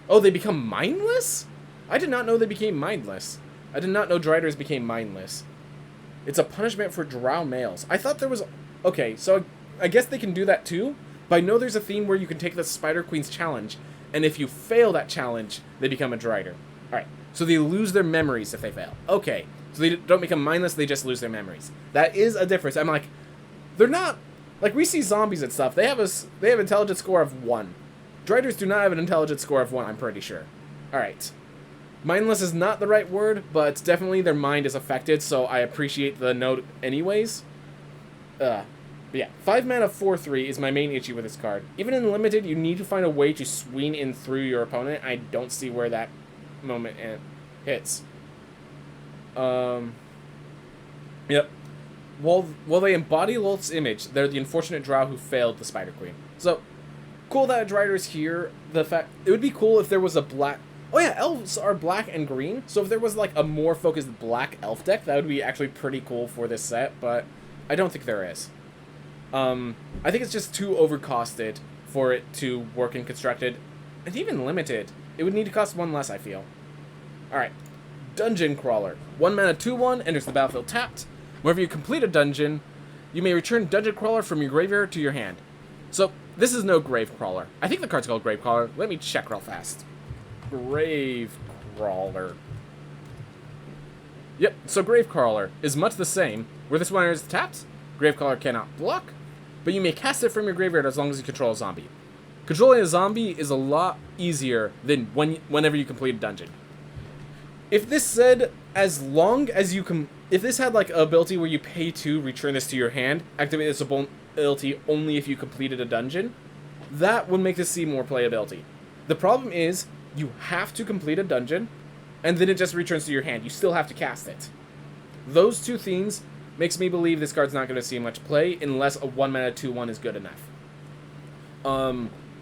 Oh, they become mindless? I did not know they became mindless. I did not know Driders became mindless. It's a punishment for drow males. I thought there was... Okay, so I guess they can do that too, but I know there's a theme where you can take the Spider Queen's challenge, and if you fail that challenge, they become a Drider. Alright, so they lose their memories if they fail. Okay, so they don't become mindless, they just lose their memories. That is a difference. I'm like, they're not... Like, we see zombies and stuff, they have intelligence score of 1. Driders do not have an intelligence score of 1, I'm pretty sure. Alright. Mindless is not the right word, but definitely their mind is affected, so I appreciate the note anyways. But yeah, 5 mana 4/3 is my main issue with this card. Even in limited, you need to find a way to swing in through your opponent. I don't see where that moment hits. Yep. While they embody Lilith's image, they're the unfortunate drow who failed the Spider Queen. So, cool that Drider's here. It would be cool if there was a black... Oh yeah, elves are black and green, so if there was like a more focused black elf deck, that would be actually pretty cool for this set, but I don't think there is. I think it's just too overcosted for it to work in Constructed, and even Limited. It would need to cost 1 less, I feel. Alright, Dungeon Crawler. 1 mana 2/1, enters the battlefield tapped. Whenever you complete a dungeon, you may return Dungeon Crawler from your graveyard to your hand. So, this is no Grave Crawler. I think the card's called Grave Crawler. Let me check real fast. Grave Crawler. Yep, so Grave Crawler is much the same. Where this one is tapped, Grave Crawler cannot block, but you may cast it from your graveyard as long as you control a zombie. Controlling a zombie is a lot easier than whenever you complete a dungeon. If this said, as long as you can... If this had like an ability where you pay 2, return this to your hand, activate this ability only if you completed a dungeon, that would make this see more playability. The problem is, you have to complete a dungeon, and then it just returns to your hand. You still have to cast it. Those 2 things makes me believe this card's not going to see much play unless a 1 mana 2/1 is good enough.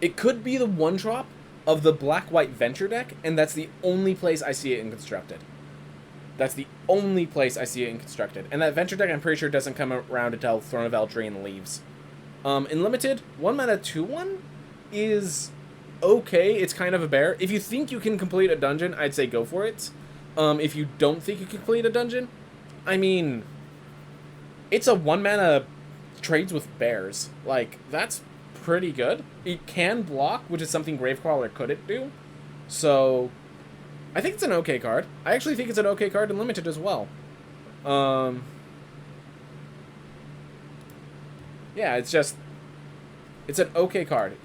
It could be the 1-drop of the black-white Venture deck, and that's the only place I see it in Constructed. That's the only place I see it in Constructed. And that Venture deck, I'm pretty sure, doesn't come around until Throne of Eldraine leaves. In Limited, 1 mana 2/1 is... okay, it's kind of a bear. If you think you can complete a dungeon, I'd say go for it. If you don't think you can complete a dungeon, I mean, it's a 1 mana trades with bears. Like, that's pretty good. It can block, which is something Gravecrawler couldn't do. So, I think it's an okay card. I actually think it's an okay card in Limited as well. Yeah, it's an okay card.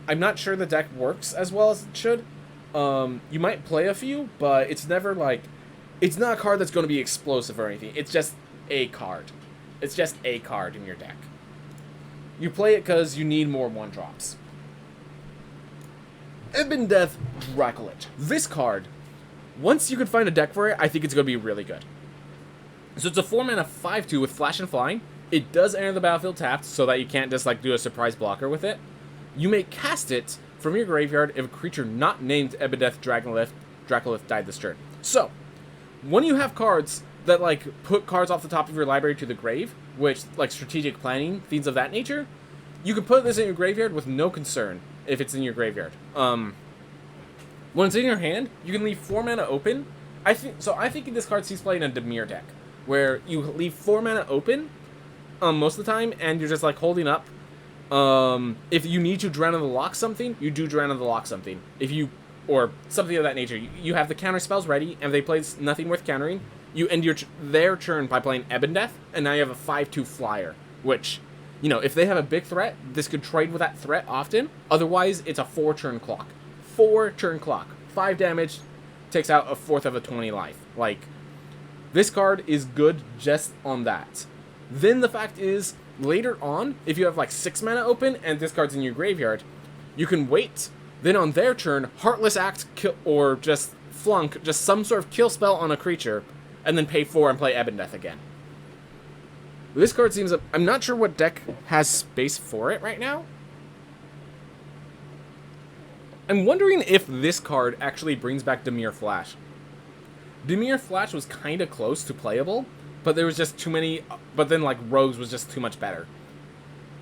I'm not sure the deck works as well as it should. You might play a few, but it's never like... It's not a card that's going to be explosive or anything. It's just a card. It's just a card in your deck. You play it because you need more 1-drops. Ebon Death Dracolich. This card Once you can find a deck for it, I think it's going to be really good. So it's a 4-mana 5/2 with Flash and Flying. It does enter the battlefield tapped, so that you can't just like do a surprise blocker with it. You may cast it from your graveyard if a creature not named Ebondeath Dracolith died this turn. So, when you have cards that like put cards off the top of your library to the grave, which like strategic planning, things of that nature, you can put this in your graveyard with no concern if it's in your graveyard. When it's in your hand, you can leave 4 mana open. I think this card sees play in a Dimir deck, where you leave 4 mana open most of the time, and you're just like holding up. If you need to Drown in the Lock something, you do Drown in the Lock something. Or something of that nature. You have the counter spells ready, and if they play nothing worth countering, you end their turn by playing Ebondeath, and now you have a 5/2 flyer, which, you know, if they have a big threat, this could trade with that threat often. Otherwise, it's a 4-turn clock. 4-turn clock. 5 damage, takes out a fourth of a 20 life. Like, this card is good just on that. Then the fact is, later on, if you have like 6 mana open, and this card's in your graveyard, you can wait. Then on their turn, Heartless Act, kill, or just flunk, just some sort of kill spell on a creature, and then pay 4 and play Ebondeath again. This card seems... I'm not sure what deck has space for it right now. I'm wondering if this card actually brings back Dimir Flash. Dimir Flash was kind of close to playable, but there was just too many... But then, like, Rogues was just too much better.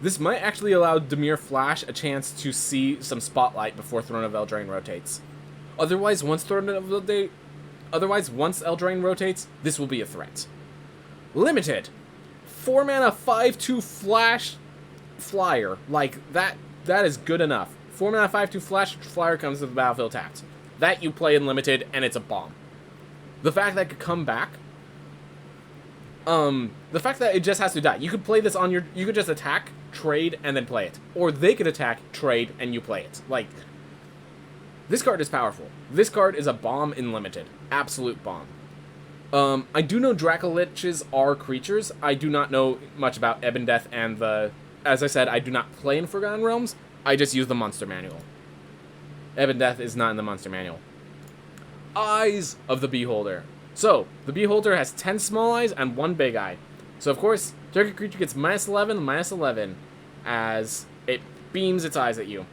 This might actually allow Dimir Flash a chance to see some spotlight before Throne of Eldraine rotates. Otherwise, once Eldraine rotates, this will be a threat. Limited. 4 mana 5/2 Flash Flyer. Like, that is good enough. 4 mana 5/2 Flash Flyer comes to the battlefield tapped. That you play in Limited, and it's a bomb. The fact that it could come back... the fact that it just has to die. You could play this on your... You could just attack, trade, and then play it. Or they could attack, trade, and you play it. Like, this card is powerful. This card is a bomb in Limited. Absolute bomb. I do know Dracoliches are creatures. I do not know much about Ebondeath and the... As I said, I do not play in Forgotten Realms. I just use the Monster Manual. Ebondeath is not in the Monster Manual. Eyes of the Beholder. So, the Beholder has 10 small eyes and 1 big eye. So, of course, target creature gets -11, as it beams its eyes at you.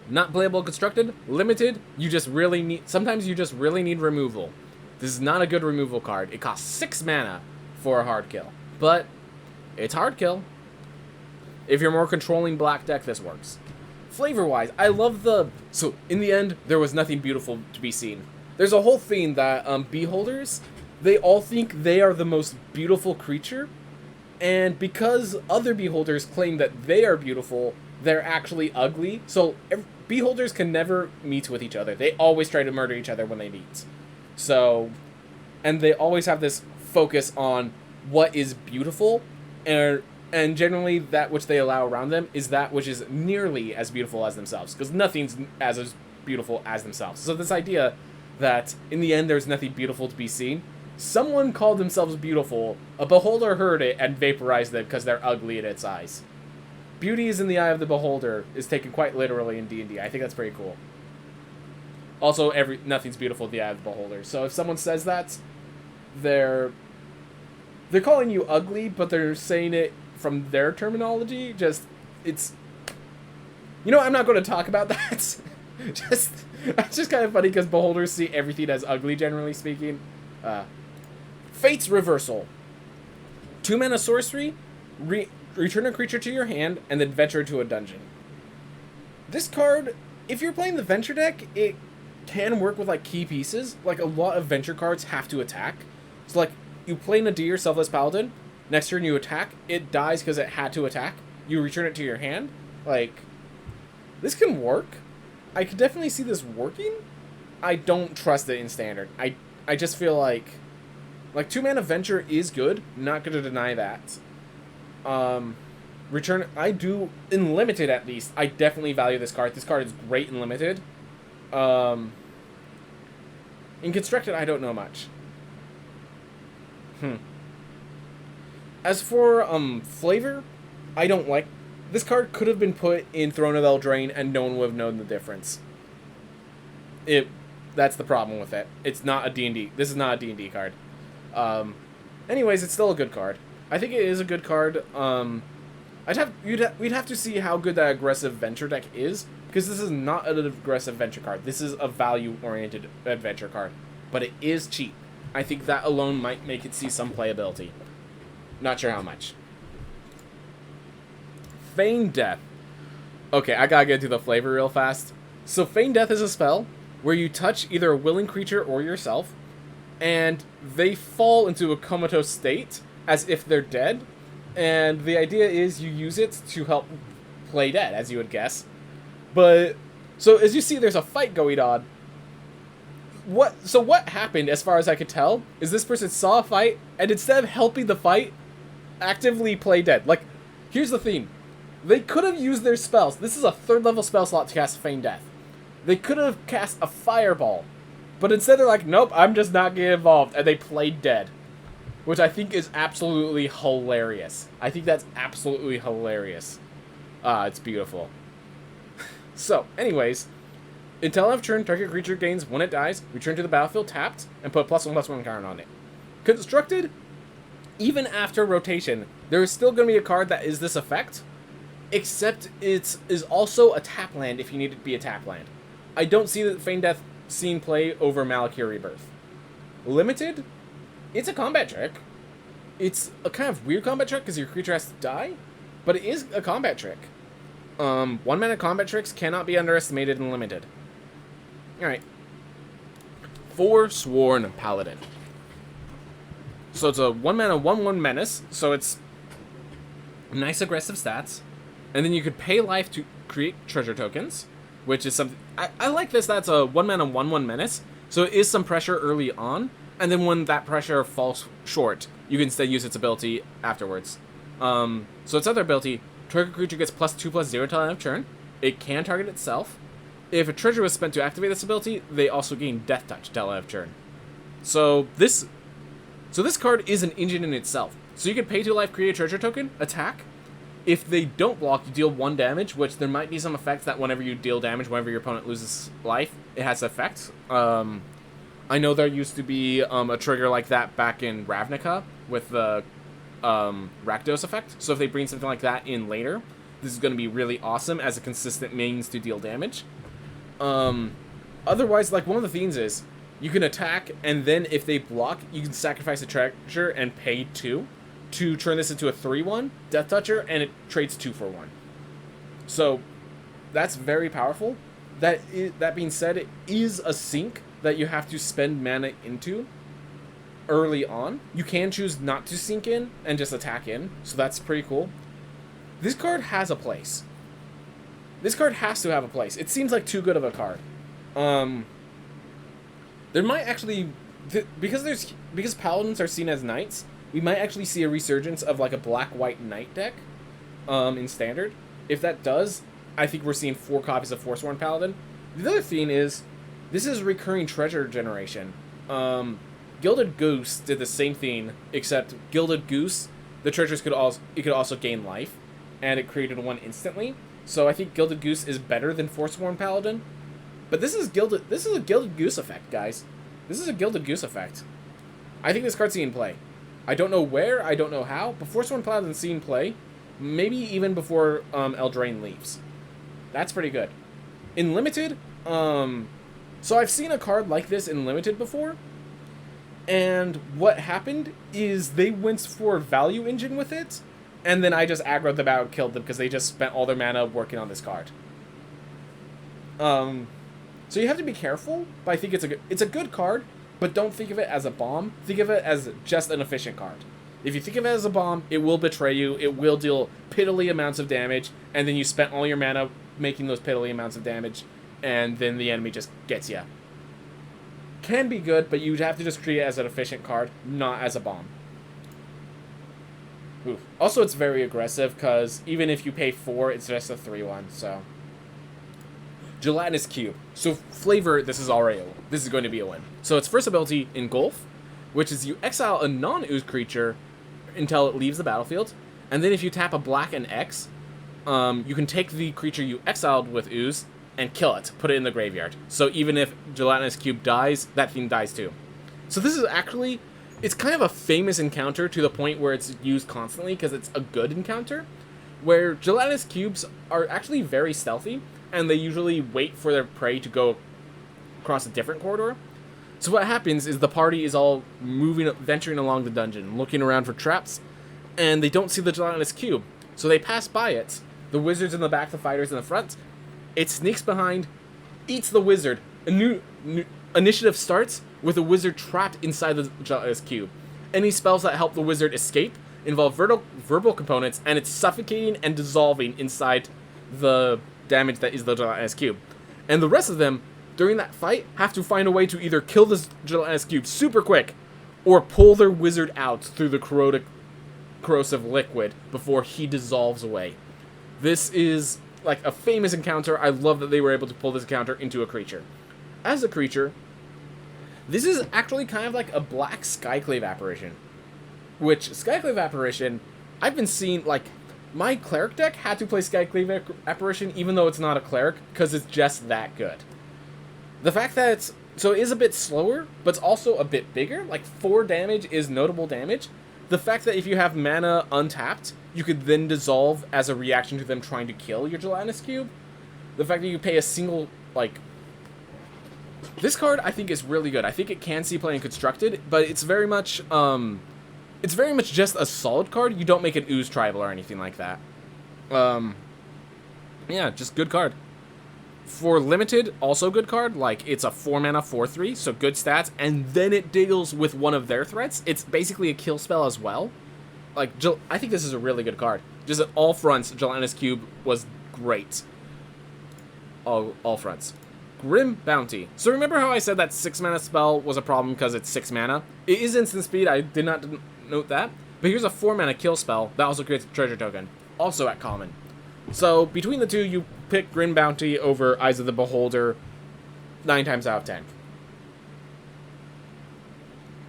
Not playable constructed. Limited, you just really need... Sometimes you just really need removal. This is not a good removal card. It costs 6 mana for a hard kill. But, it's hard kill. If you're more controlling black deck, this works. Flavor-wise, I love the... So, in the end, there was nothing beautiful to be seen. There's a whole thing that Beholders, they all think they are the most beautiful creature, and because other Beholders claim that they are beautiful, they're actually ugly. So, Beholders can never meet with each other. They always try to murder each other when they meet. So, and they always have this focus on what is beautiful, and generally that which they allow around them is that which is nearly as beautiful as themselves, because nothing's as beautiful as themselves. So this idea that in the end there's nothing beautiful to be seen, someone called themselves beautiful, a beholder heard it and vaporized it because they're ugly in its eyes. Beauty is in the eye of the beholder is taken quite literally in D&D. I think that's pretty cool. Also, nothing's beautiful in the eye of the beholder. So if someone says that, they're calling you ugly, but they're saying it from their terminology. It's... You know, I'm not going to talk about that. It's just kind of funny because beholders see everything as ugly, generally speaking. Fate's Reversal. 2 mana sorcery, return a creature to your hand, and then venture into a dungeon. This card, if you're playing the Venture deck, it can work with, like, key pieces. Like, a lot of Venture cards have to attack. So, like, you play Nadir, Selfless Paladin, next turn you attack, it dies because it had to attack, you return it to your hand. Like, this can work. I could definitely see this working. I don't trust it in Standard. I just feel like 2 mana Venture is good, not going to deny that. I do, in Limited at least, I definitely value this card. This card is great in Limited. In Constructed, I don't know much. As for, flavor, I don't like... This card could have been put in Throne of Eldraine and no one would have known the difference. That's the problem with it. It's not a D&D. This is not a D&D card. Anyways, it's still a good card. I think it is a good card. We'd have to see how good that aggressive venture deck is, because this is not an aggressive venture card. This is a value-oriented adventure card, but it is cheap. I think that alone might make it see some playability. Not sure how much. Feign Death. Okay, I gotta get into the flavor real fast. So Feign Death is a spell where you touch either a willing creature or yourself, and they fall into a comatose state as if they're dead. And the idea is you use it to help play dead, as you would guess. But, so as you see, there's a fight going on. What happened, as far as I could tell, is this person saw a fight, and instead of helping the fight, actively play dead. Like, here's the theme. They could have used their spells. This is a 3rd level spell slot to cast Feign Death. They could have cast a fireball. But instead they're like, nope, I'm just not getting involved. And they played dead. Which I think is absolutely hilarious. I think that's absolutely hilarious. It's beautiful. So, anyways, until end of turn, target creature gains when it dies, return to the battlefield tapped, and put +1/+1 card on it. Constructed, even after rotation, there is still going to be a card that is this effect, except it is also a tap land if you need it to be a tap land. I don't see that Feign Death seeing play over Malakir Rebirth. Limited, it's a combat trick. It's a kind of weird combat trick because your creature has to die, but it is a combat trick. 1 mana combat tricks cannot be underestimated in Limited. Alright. Forsworn Paladin. So it's a 1 mana 1/1 menace, so it's nice aggressive stats. And then you could pay life to create treasure tokens, which is something... I like this. That's a 1 mana 1/1 menace, so it is some pressure early on, and then when that pressure falls short, you can instead use its ability afterwards. So its other ability, target creature gets +2/+0 till end of turn. It can target itself. If a treasure was spent to activate this ability, they also gain Death Touch till end of turn. So this card is an engine in itself. So you can pay 2 life, create a treasure token, attack. If they don't block, you deal 1 damage, which there might be some effects that whenever you deal damage, whenever your opponent loses life, it has effects. I know there used to be a trigger like that back in Ravnica with the Rakdos effect. So if they bring something like that in later, this is going to be really awesome as a consistent means to deal damage. Otherwise, like, one of the themes is you can attack, and then if they block, you can sacrifice a treasure and pay 2 to turn this into a 3/1 Death Toucher, and it trades 2 for 1. So that's very powerful. That being said, it is a sink that you have to spend mana into early on. You can choose not to sink in and just attack in, so that's pretty cool. This card has a place. This card has to have a place. It seems like too good of a card. There might actually, because paladins are seen as knights, we might actually see a resurgence of like a black-white knight deck in standard. If that does, I think we're seeing 4 copies of Forsworn Paladin. The other thing is, this is recurring treasure generation. Gilded Goose did the same thing, except Gilded Goose, the treasures could also gain life, and it created 1 instantly. So I think Gilded Goose is better than Forsworn Paladin. But this is a Gilded Goose effect, guys. This is a Gilded Goose effect. I think this card's seen play. I don't know where, I don't know how, but Forsworn Paladin's seen play, maybe even before Eldraine leaves. That's pretty good. In Limited, so I've seen a card like this in Limited before, and what happened is they went for Value Engine with it, and then I just aggroed them out and killed them because they just spent all their mana working on this card. So you have to be careful, but I think it's a good card, but don't think of it as a bomb. Think of it as just an efficient card. If you think of it as a bomb, it will betray you, it will deal piddly amounts of damage, and then you spent all your mana making those piddly amounts of damage, and then the enemy just gets you. Can be good, but you'd have to just treat it as an efficient card, not as a bomb. Oof. Also, it's very aggressive, because even if you pay 4, it's just a 3/1, so... Gelatinous Cube. So, flavor, this is going to be a win. So, its first ability, Engulf, which is you exile a non-ooze creature until it leaves the battlefield, and then if you tap a black and X, you can take the creature you exiled with ooze, and kill it. Put it in the graveyard. So even if Gelatinous Cube dies, that thing dies too. So this is actually, it's kind of a famous encounter to the point where it's used constantly because it's a good encounter, where Gelatinous Cubes are actually very stealthy, and they usually wait for their prey to go across a different corridor. So what happens is the party is all venturing along the dungeon, looking around for traps, and they don't see the Gelatinous Cube. So they pass by it. The wizard's in the back, the fighter's in the front. It sneaks behind, eats the wizard. A new initiative starts with the wizard trapped inside the Gelatinous Cube. Any spells that help the wizard escape involve verbal components, and it's suffocating and dissolving inside the damage that is the Gelatinous Cube. And the rest of them, during that fight, have to find a way to either kill this Gelatinous Cube super quick, or pull their wizard out through the corrosive liquid before he dissolves away. This is like a famous encounter. I love that they were able to pull this encounter into a creature. As a creature, this is actually kind of like a black Skyclave apparition. Which, Skyclave apparition, I've been seeing, like, my cleric deck had to play Skyclave apparition even though it's not a cleric, because it's just that good. The fact that it's, so it is a bit slower, but it's also a bit bigger, like 4 damage is notable damage. The fact that if you have mana untapped, you could then dissolve as a reaction to them trying to kill your Gelatinous Cube. The fact that you pay a single, like... This card, I think, is really good. I think it can see play in Constructed, but it's very much just a solid card. You don't make an Ooze Tribal or anything like that. Yeah, just good card. For Limited, also good card. Like, it's a 4-mana 4/3, so good stats, and then it deals with one of their threats. It's basically a kill spell as well. Like, I think this is a really good card. Just at all fronts, Gelatinous Cube was great. All fronts. Grim Bounty. So remember how I said that 6-mana spell was a problem because it's 6 mana? It is instant speed, I did not note that. But here's a 4-mana kill spell that also creates a treasure token. Also at common. So between the two, you pick Grim Bounty over Eyes of the Beholder 9 times out of 10.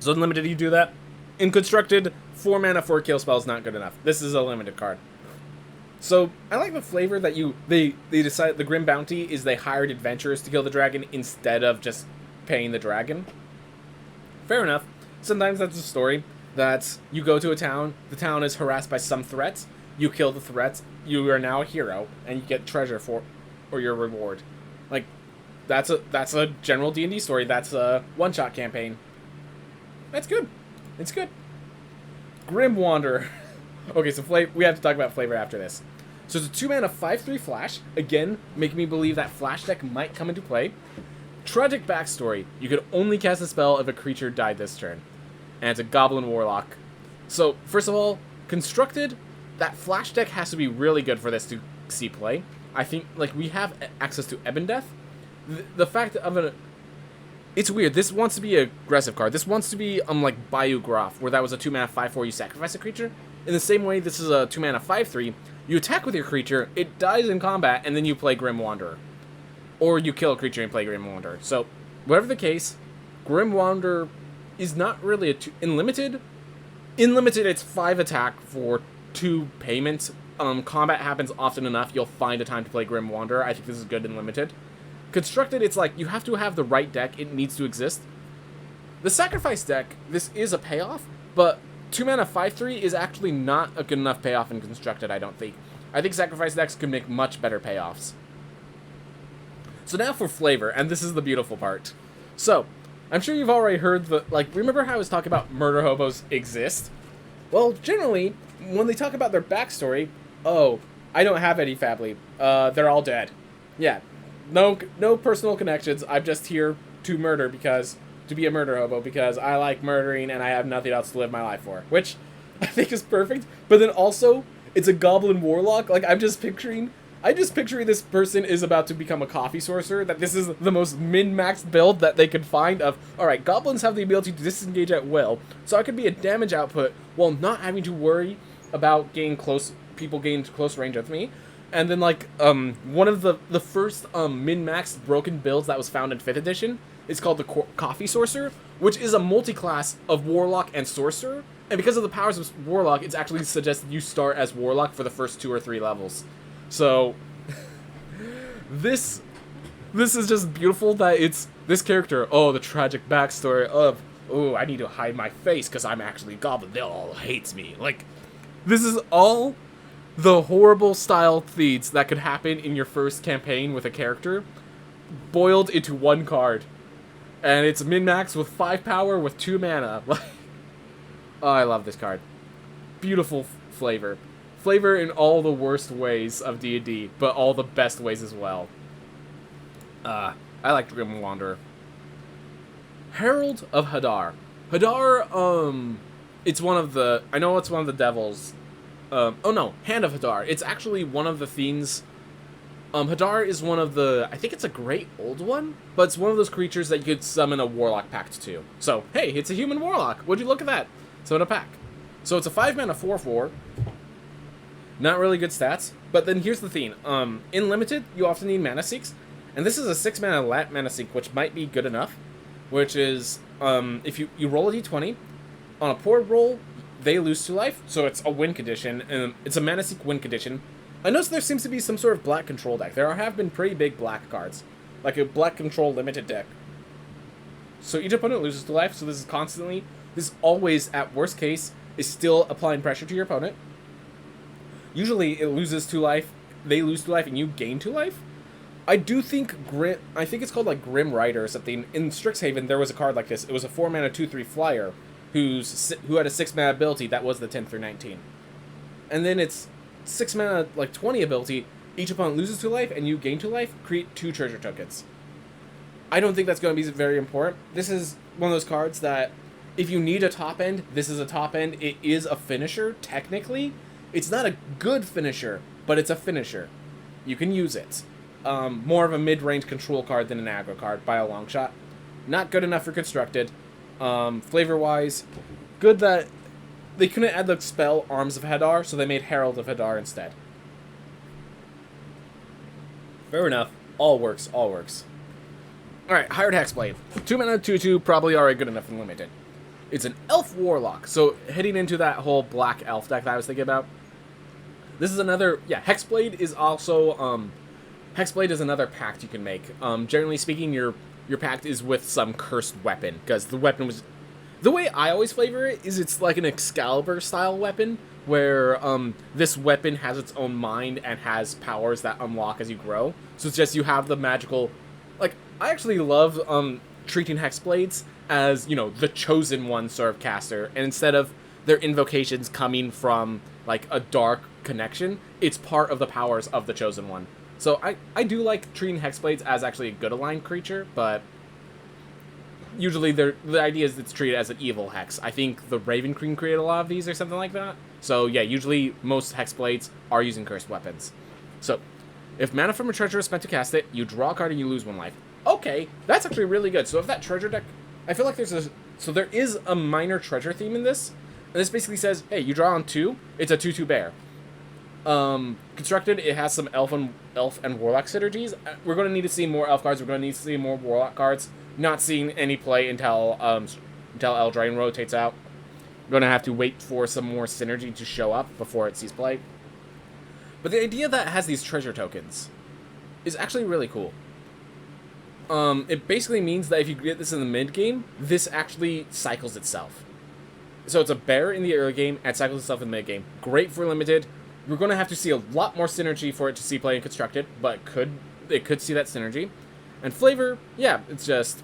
So in Limited, you do that. In Constructed, 4 mana for a kill spell is not good enough. This is a limited card. So I like the flavor that they decided the Grim Bounty is they hired adventurers to kill the dragon instead of just paying the dragon. Fair enough. Sometimes that's a story that you go to a town, the town is harassed by some threats, you kill the threats, you are now a hero, and you get treasure or your reward. Like, that's a general D&D story. That's a one-shot campaign. That's good. It's good. Grim Wanderer. Okay, so we have to talk about flavor after this. So it's a 2-mana 5/3 flash. Again, making me believe that flash deck might come into play. Tragic backstory. You could only cast a spell if a creature died this turn. And it's a Goblin Warlock. So, first of all, Constructed, that flash deck has to be really good for this to see play. I think, like, we have access to Ebon Death. The fact of it's weird. This wants to be an aggressive card. This wants to be, like, Bayou Groff, where that was a 2-mana 5/4, you sacrifice a creature. In the same way, this is a 2-mana 5/3. You attack with your creature, it dies in combat, and then you play Grim Wanderer. Or you kill a creature and play Grim Wanderer. So, whatever the case, Grim Wanderer is not really in Limited. In Limited, it's 5 attack for 2 payments. Combat happens often enough, you'll find a time to play Grim Wanderer. I think this is good in Limited. Constructed, it's like, you have to have the right deck, it needs to exist. The Sacrifice deck, this is a payoff, but 2-mana 5/3 is actually not a good enough payoff in Constructed, I don't think. I think Sacrifice decks could make much better payoffs. So now for flavor, and this is the beautiful part. So, I'm sure you've already heard remember how I was talking about murder hobos exist? Well, generally, when they talk about their backstory, oh, I don't have any family, they're all dead. Yeah, no personal connections, I'm just here to murder to be a murder hobo because I like murdering and I have nothing else to live my life for. Which I think is perfect, but then also, it's a Goblin Warlock. Like, I'm just picturing this person is about to become a coffee sorcerer, that this is the most min-maxed build that they could find of, alright, goblins have the ability to disengage at will, so I could be a damage output while not having to worry about people getting close range with me. And then, like, one of the first min-maxed broken builds that was found in 5th edition is called the Coffee Sorcerer, which is a multi-class of Warlock and Sorcerer. And because of the powers of Warlock, it's actually suggested you start as Warlock for the first 2 or 3 levels. So, this This is just beautiful that it's this character. Oh, the tragic backstory of, oh, I need to hide my face because I'm actually Goblin. They all hates me. Like, this is all the horrible style feeds that could happen in your first campaign with a character boiled into one card. And it's min-max with 5 power with 2 mana. Oh, I love this card. Beautiful flavor. Flavor in all the worst ways of D&D, but all the best ways as well. I like Grim Wanderer. Herald of Hadar. Hadar, it's one of the... I know it's one of the devils. Oh no, Hand of Hadar. It's actually one of the fiends. Hadar is one of the... I think it's a great old one, but it's one of those creatures that you could summon a Warlock Pact to. So, hey, it's a human Warlock. Would you look at that? Summon a pack. So it's a 5-mana 4/4. Not really good stats, but then here's the thing. In Limited, you often need Mana Seeks, and this is a 6-mana lat Mana Seek, which might be good enough, which is, if you roll a d20, on a poor roll, they lose 2 life, so it's a win condition, and it's a Mana Seek win condition. I noticed there seems to be some sort of black control deck. There have been pretty big black cards, like a black control limited deck. So each opponent loses 2 life, so this is always, at worst case, is still applying pressure to your opponent. Usually it loses 2 life, they lose 2 life, and you gain 2 life. I do think I think it's called like Grim Rider or something. In Strixhaven, there was a card like this. It was a 4-mana 2/3 flyer who had a 6-mana ability that was the 10 through 19. And then it's 6-mana like 20 ability. Each opponent loses 2 life, and you gain 2 life. Create 2 treasure tokens. I don't think that's going to be very important. This is one of those cards that if you need a top end, this is a top end. It is a finisher technically. It's not a good finisher, but it's a finisher. You can use it. More of a mid-range control card than an aggro card by a long shot. Not good enough for Constructed. Flavor-wise, good that they couldn't add the spell Arms of Hadar, so they made Herald of Hadar instead. Fair enough. All works, all works. Alright, Hired Hexblade. 2-mana 2/2, probably already good enough and limited. It's an Elf Warlock, so heading into that whole Black Elf deck that I was thinking about. This is another, yeah, Hexblade is also, Hexblade is another pact you can make. Generally speaking, your pact is with some cursed weapon, because the weapon was... The way I always flavor it is it's like an Excalibur-style weapon, where this weapon has its own mind and has powers that unlock as you grow. So it's just you have the magical... Like, I actually love treating Hexblades as, you know, the chosen one sort of caster, and instead of their invocations coming from, like, a dark connection, it's part of the powers of the chosen one. So I do like treating Hexblades as actually a good aligned creature, but usually the idea is it's treated as an evil Hex. I think the Raven Queen created a lot of these or something like that. So yeah, usually most Hexblades are using cursed weapons. So, if mana from a treasure is spent to cast it, you draw a card and you lose 1 life. Okay, that's actually really good. So if that treasure deck... I feel like there is a minor treasure theme in this. And this basically says, hey, you draw on 2, it's a 2/2 bear. Constructed, it has some elf and warlock synergies. We're going to need to see more elf cards. We're going to need to see more warlock cards. Not seeing any play until Eldraine rotates out. We're going to have to wait for some more synergy to show up before it sees play. But the idea that it has these treasure tokens is actually really cool. It basically means that if you get this in the mid game, this actually cycles itself. So it's a bear in the early game and cycles itself in the mid game. Great for limited. We're going to have to see a lot more synergy for it to see play and Constructed, but it could see that synergy. And flavor, yeah, it's just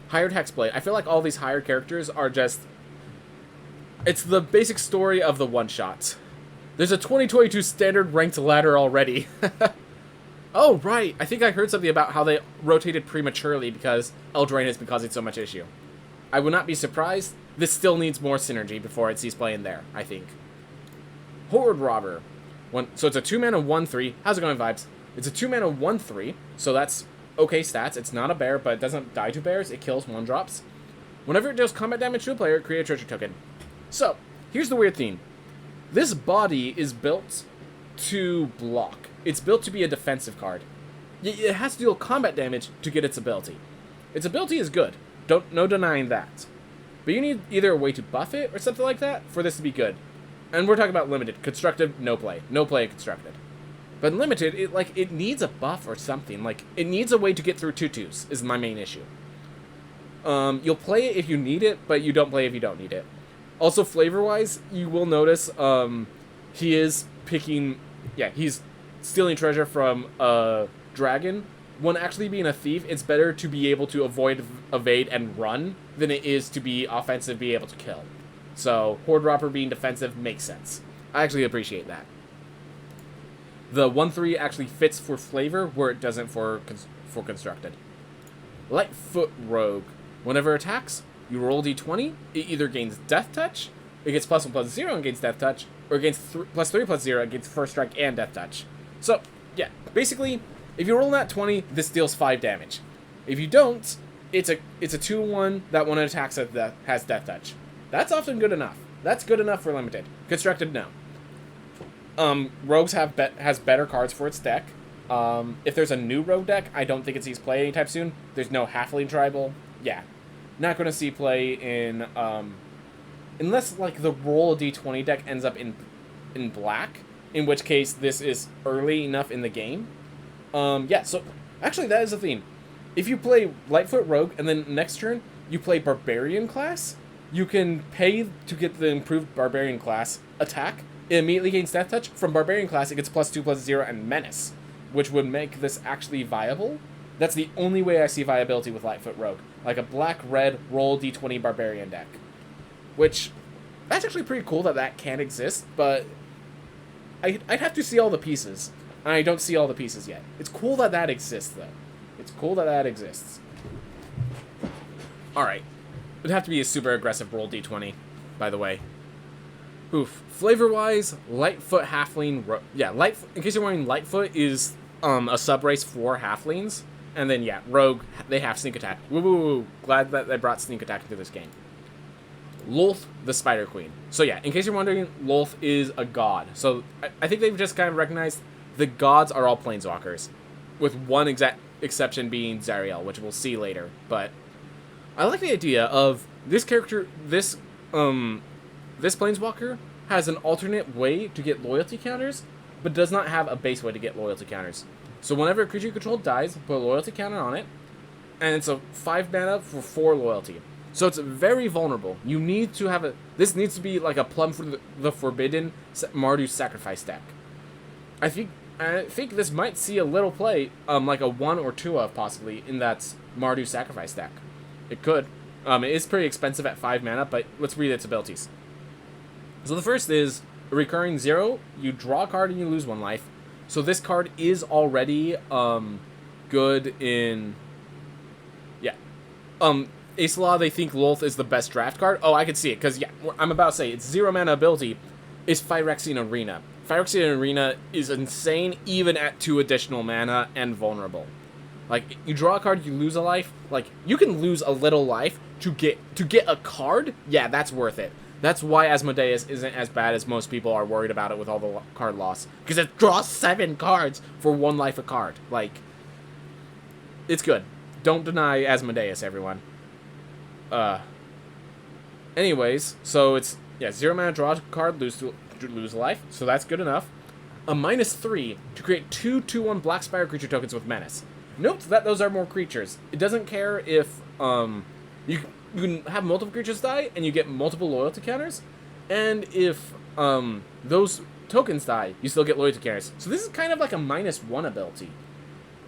Hired Hexblade. I feel like all these hired characters are just... It's the basic story of the one-shot. There's a 2022 standard ranked ladder already. Oh, right. I think I heard something about how they rotated prematurely because Eldraine has been causing so much issue. I would not be surprised. This still needs more synergy before it sees play in there, I think. Horde Robber. So it's a 2-mana 1/3. How's it going, Vibes? It's a 2-mana 1/3, so that's okay stats. It's not a bear, but it doesn't die to bears. It kills 1-drops. Whenever it deals combat damage to a player, create a treasure token. So, here's the weird thing. This body is built to block. It's built to be a defensive card. It has to deal combat damage to get its ability. Its ability is good. No denying that. But you need either a way to buff it or something like that for this to be good. And we're talking about limited. Constructed, no play. No play Constructed. But in limited, it needs a buff or something. Like, it needs a way to get through 2/2s is my main issue. You'll play it if you need it, but you don't play it if you don't need it. Also, flavor-wise, you will notice he is picking... Yeah, he's stealing treasure from a dragon. When actually being a thief, it's better to be able to avoid, evade, and run than it is to be offensive, be able to kill. So, Horde Robber being defensive makes sense. I actually appreciate that. The 1/3 actually fits for flavor, where it doesn't for constructed. Lightfoot Rogue. Whenever it attacks, you roll d20. It either gains Death Touch, it gets +1/+0 and gains Death Touch, or it gains +3/+0 and gains First Strike and Death Touch. So, yeah, basically, if you roll that 20, this deals 5 damage. If you don't, it's a 2/1 that when it attacks has Death Touch. That's often good enough. That's good enough for limited. Constructed, no. Rogues has better cards for its deck. If there's a new rogue deck, I don't think it sees play anytime soon. There's no Halfling Tribal. Yeah. Not going to see play in, unless, like, the roll d20 deck ends up in black, in which case this is early enough in the game. Yeah, so, actually, that is the theme. If you play Lightfoot Rogue, and then next turn, you play Barbarian class, you can pay to get the improved Barbarian class attack. It immediately gains Death Touch. From Barbarian class, it gets +2/+0 and Menace, which would make this actually viable. That's the only way I see viability with Lightfoot Rogue. Like a black-red roll d20 Barbarian deck. Which, that's actually pretty cool that can exist, but I'd have to see all the pieces. And I don't see all the pieces yet. It's cool that exists, though. It's cool that exists. Alright. It'd have to be a super aggressive roll d20, by the way. Oof. Flavor-wise, Lightfoot Halfling... Yeah, in case you're wondering, Lightfoot is a sub-race for Halflings. And then, yeah, Rogue, they have Sneak Attack. Woo, woo, woo. Glad that they brought Sneak Attack into this game. Lolth, the Spider Queen. So, yeah, in case you're wondering, Lolth is a god. So, I think they've just kind of recognized the gods are all Planeswalkers. With one exception being Zariel, which we'll see later. But I like the idea of this character, this Planeswalker has an alternate way to get loyalty counters, but does not have a base way to get loyalty counters. So whenever a creature you control dies, put a loyalty counter on it, and it's a 5 mana for 4 loyalty. So it's very vulnerable. You need to have this needs to be like a Plum for the Forbidden Mardu Sacrifice deck. I think this might see a little play, like a 1 or 2 of possibly in that Mardu Sacrifice deck. It could. It is pretty expensive at 5 mana, but let's read its abilities. So the first is a recurring 0. You draw a card and you lose 1 life. So this card is already good in... Yeah. Ace Law, they think Lolth is the best draft card. Oh, I can see it, because, yeah, I'm about to say, its 0 mana ability is Phyrexian Arena. Phyrexian Arena is insane, even at 2 additional mana and vulnerable. Like, you draw a card, you lose a life. Like, you can lose a little life to get a card. Yeah, that's worth it. That's why Asmodeus isn't as bad as most people are worried about it with all the card loss. Because it draws 7 cards for 1 life a card. Like, it's good. Don't deny Asmodeus, everyone. Anyways, so it's, yeah, 0 mana, draw a card, lose a life. So that's good enough. A -3 to create 2 2/1 Black Spire creature tokens with Menace. Note that those are more creatures. It doesn't care if, you can have multiple creatures die, and you get multiple loyalty counters. And if those tokens die, you still get loyalty counters. So this is kind of like a -1 ability.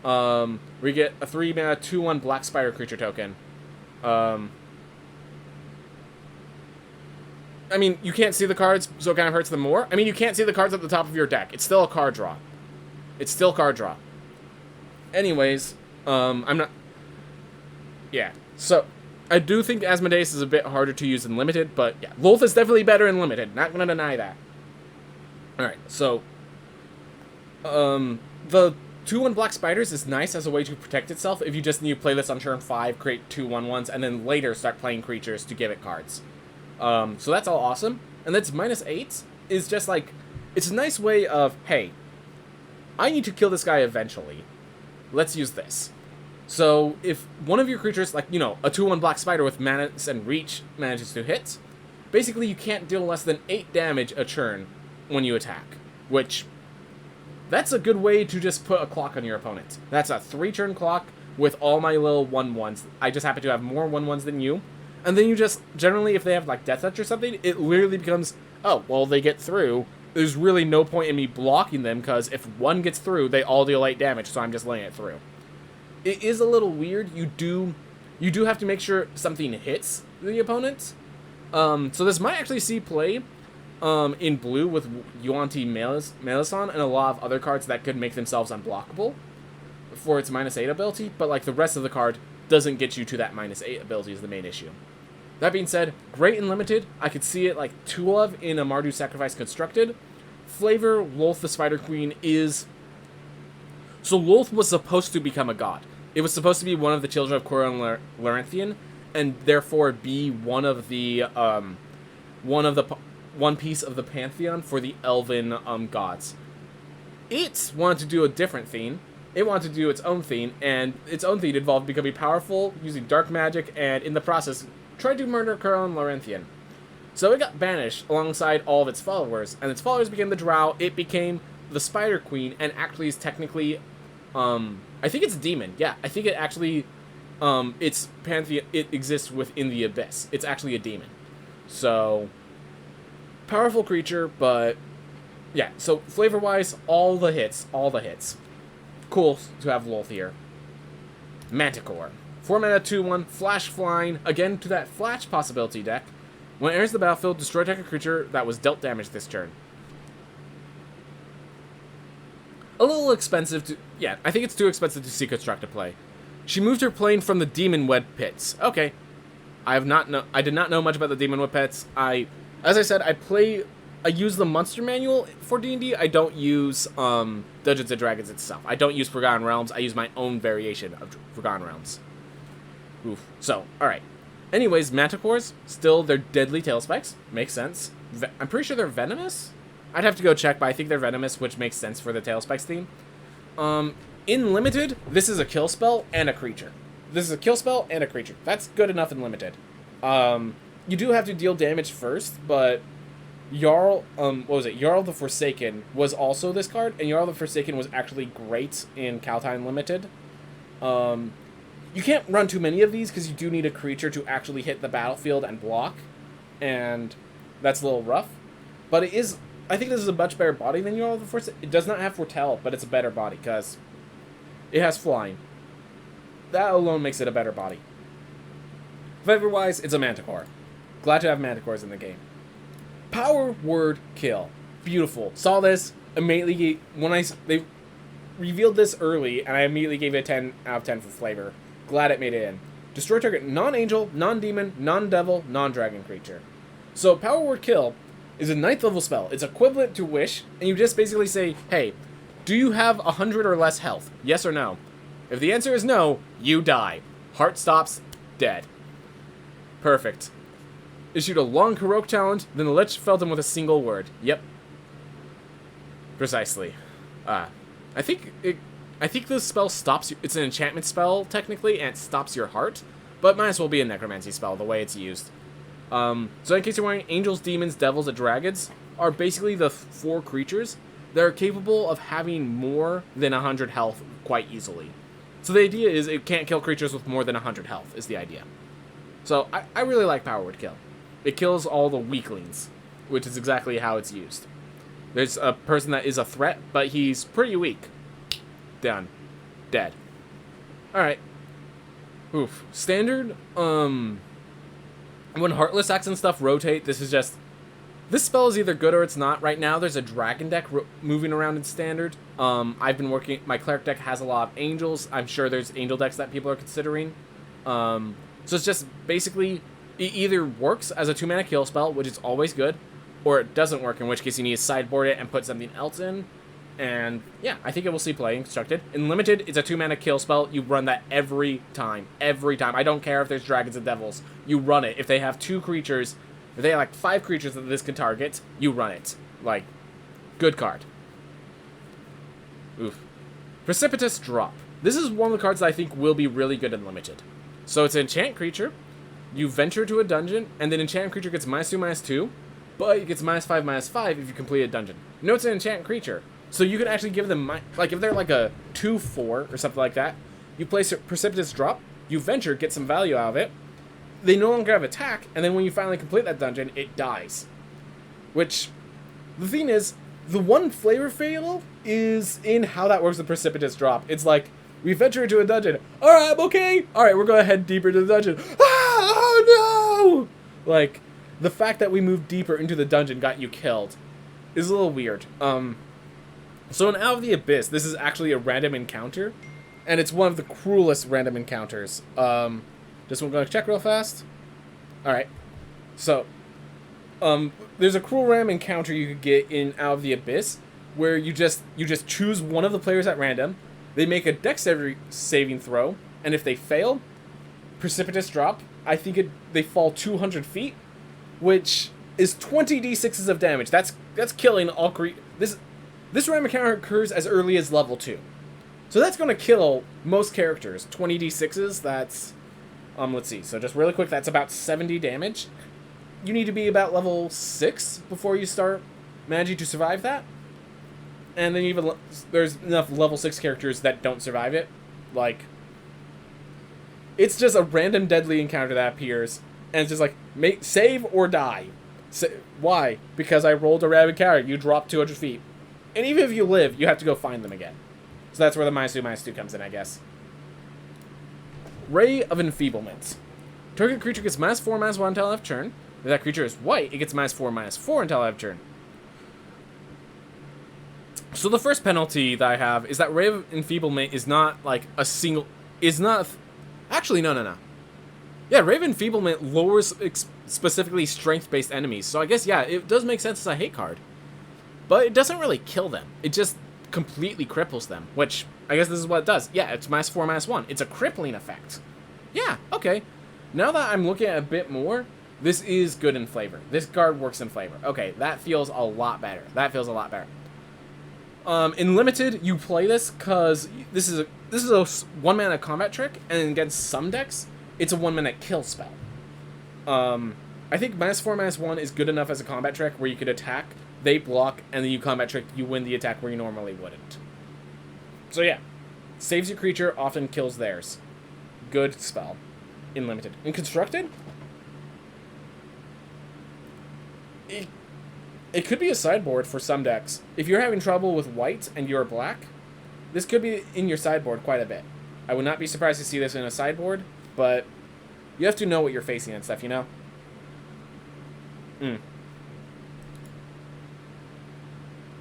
Where you get a 3 mana 2/1 Black Spire creature token. I mean, you can't see the cards, so it kind of hurts them more. I mean, you can't see the cards at the top of your deck. It's still a card draw. It's still card draw. Anyways, I'm not... Yeah, so... I do think Asmodeus is a bit harder to use in Limited, but yeah, Lolth is definitely better in Limited. Not gonna deny that. Alright, so... the 2/1 Black Spiders is nice as a way to protect itself if you just need to play this on turn 5, create 2 1/1s, and then later start playing creatures to give it cards. So that's all awesome. And that's -8 is just like... It's a nice way of, hey, I need to kill this guy eventually. Let's use this. So, if one of your creatures, like, you know, a 2/1 Black Spider with Menace and Reach manages to hit, basically you can't deal less than 8 damage a turn when you attack. Which, That's a good way to just put a clock on your opponent. That's a 3-turn clock with all my little 1/1s. I just happen to have more 1/1s than you. And then you just, generally, if they have, like, Death Touch or something, it literally becomes, oh, well, they get through. There's really no point in me blocking them, because if one gets through, they all deal 8 damage, so I'm just laying it through. It is a little weird. You do have to make sure something hits the opponent. So this might actually see play in blue with Yuan-Ti Melisson and a lot of other cards that could make themselves unblockable for its -8 ability, but like the rest of the card doesn't get you to that -8 ability is the main issue. That being said, great and limited. I could see it like 2 of in a Mardu Sacrifice Constructed. Flavor, Lolth the Spider Queen is... So Lolth was supposed to become a god. It was supposed to be one of the children of Korra and Larenthian, and therefore be one piece of the pantheon for the elven gods. It wanted to do a different theme. It wanted to do its own theme, and its own theme involved becoming powerful, using dark magic, and in the process, tried to murder Korra and Larenthian. So it got banished alongside all of its followers, and its followers became the Drow. It became the Spider Queen, and actually is technically, I think it's a demon. Yeah, I think it actually, its pantheon, it exists within the Abyss. It's actually a demon. So, powerful creature, but, yeah, so flavor-wise, all the hits. Cool to have Lolth here. Manticore. 4 mana, 2/1, flash flying, again to that flash possibility deck. When it enters the battlefield, destroy target creature that was dealt damage this turn. A little expensive to... Yeah, I think it's too expensive to see Constructed play. She moved her plane from the Demon Web Pits. Okay. I did not know much about the Demon Web Pits. As I said, I use the Monster Manual for D&D. I don't use Dungeons & Dragons itself. I don't use Forgotten Realms. I use my own variation of Forgotten Realms. Oof. So, alright. Anyways, Manticores, still, they're deadly tail spikes. Makes sense. I'm pretty sure they're venomous? I'd have to go check, but I think they're venomous, which makes sense for the tail spikes theme. In Limited, this is a kill spell and a creature. This is a kill spell and a creature. That's good enough in Limited. You do have to deal damage first, but Jarl, Jarl the Forsaken was also this card, and Jarl the Forsaken was actually great in Kaldheim Limited. You can't run too many of these because you do need a creature to actually hit the battlefield and block, and that's a little rough. But it is, I think this is a much better body than Jarl the Forsaken. It does not have Foretell, but it's a better body because it has flying. That alone makes it a better body. Flavor-wise, it's a Manticore. Glad to have Manticores in the game. Power Word Kill. Beautiful. Saw this immediately when they revealed this early, and I immediately gave it a 10 out of 10 for flavor. Glad it made it in. Destroy target non-angel, non-demon, non-devil, non-dragon creature. So Power Word Kill is a 9th level spell. It's equivalent to Wish, and you just basically say, hey, do you have 100 or less health? Yes or no? If the answer is no, you die. Heart stops, dead. Perfect. Issued a long heroic challenge, then the Lich felled him with a single word. Yep. Precisely. I think this spell stops you. It's an enchantment spell, technically, and it stops your heart, but might as well be a necromancy spell, the way it's used. So in case you're wondering, angels, demons, devils, and dragons are basically the 4 creatures that are capable of having more than 100 health quite easily. So the idea is it can't kill creatures with more than 100 health, is the idea. So I really like Power Word Kill. It kills all the weaklings, which is exactly how it's used. There's a person that is a threat, but he's pretty weak. Done. Dead. Alright. Oof. Standard, when Heartless Acts and stuff rotate, this spell is either good or it's not. Right now, there's a Dragon deck moving around in Standard. I've been working, my Cleric deck has a lot of Angels. I'm sure there's Angel decks that people are considering. So it's just basically, it either works as a 2-mana kill spell, which is always good, or it doesn't work, in which case you need to sideboard it and put something else in. And yeah, I think it will see play in Constructed. In Limited, it's a 2-mana kill spell. You run that every time. Every time. I don't care if there's dragons and devils. You run it. If they have 2 creatures, if they have like 5 creatures that this can target, you run it. Like, good card. Oof. Precipitous Drop. This is one of the cards that I think will be really good in Limited. So it's an enchant creature. You venture to a dungeon, and then enchant creature gets -2/-2, but it gets -5/-5 if you complete a dungeon. No, it's an enchant creature. So you can actually give them, like, if they're like a 2/4 or something like that, you place a precipitous drop, you venture, get some value out of it, they no longer have attack, and then when you finally complete that dungeon, it dies. Which, the thing is, the one flavor fail is in how that works with precipitous drop. It's like, we venture into a dungeon, alright, I'm okay, alright, we're going to head deeper into the dungeon, oh no! Like, the fact that we moved deeper into the dungeon got you killed is a little weird. So in Out of the Abyss, this is actually a random encounter, and it's one of the cruelest random encounters. Just want to check real fast. Alright, so, there's a cruel random encounter you could get in Out of the Abyss, where you just choose one of the players at random, they make a dex saving throw, and if they fail, precipitous drop, I think they fall 200 feet, which is 20 d6s of damage. That's killing all This random encounter occurs as early as level 2. So that's going to kill most characters. 20 d6s, that's... let's see. So just really quick, that's about 70 damage. You need to be about level 6 before you start managing to survive that. And then even there's enough level 6 characters that don't survive it. Like, it's just a random deadly encounter that appears. And it's just like, save or die. Why? Because I rolled a random encounter. You drop 200 feet. And even if you live, you have to go find them again. So that's where the -2/-2 comes in, I guess. Ray of Enfeeblement. Target creature gets -4/-1 until end of turn. If that creature is white, it gets -4/-4 until end of turn. So the first penalty that I have is that Ray of Enfeeblement is not like a single... Actually, no. Yeah, Ray of Enfeeblement lowers specifically strength-based enemies. So I guess, yeah, it does make sense as a hate card. But it doesn't really kill them. It just completely cripples them, which I guess this is what it does. Yeah, it's -4/-1. It's a crippling effect. Yeah, okay. Now that I'm looking at it a bit more, this is good in flavor. This card works in flavor. Okay, that feels a lot better. In Limited, you play this because this is a 1-mana combat trick, and against some decks, it's a 1-minute kill spell. I think -4/-1 is good enough as a combat trick where you could attack, they block, and then you combat trick, you win the attack where you normally wouldn't. So yeah, saves your creature, often kills theirs. Good spell. In Limited. In Constructed, it could be a sideboard for some decks. If you're having trouble with white and you're black, this could be in your sideboard quite a bit. I would not be surprised to see this in a sideboard, but you have to know what you're facing and stuff, you know?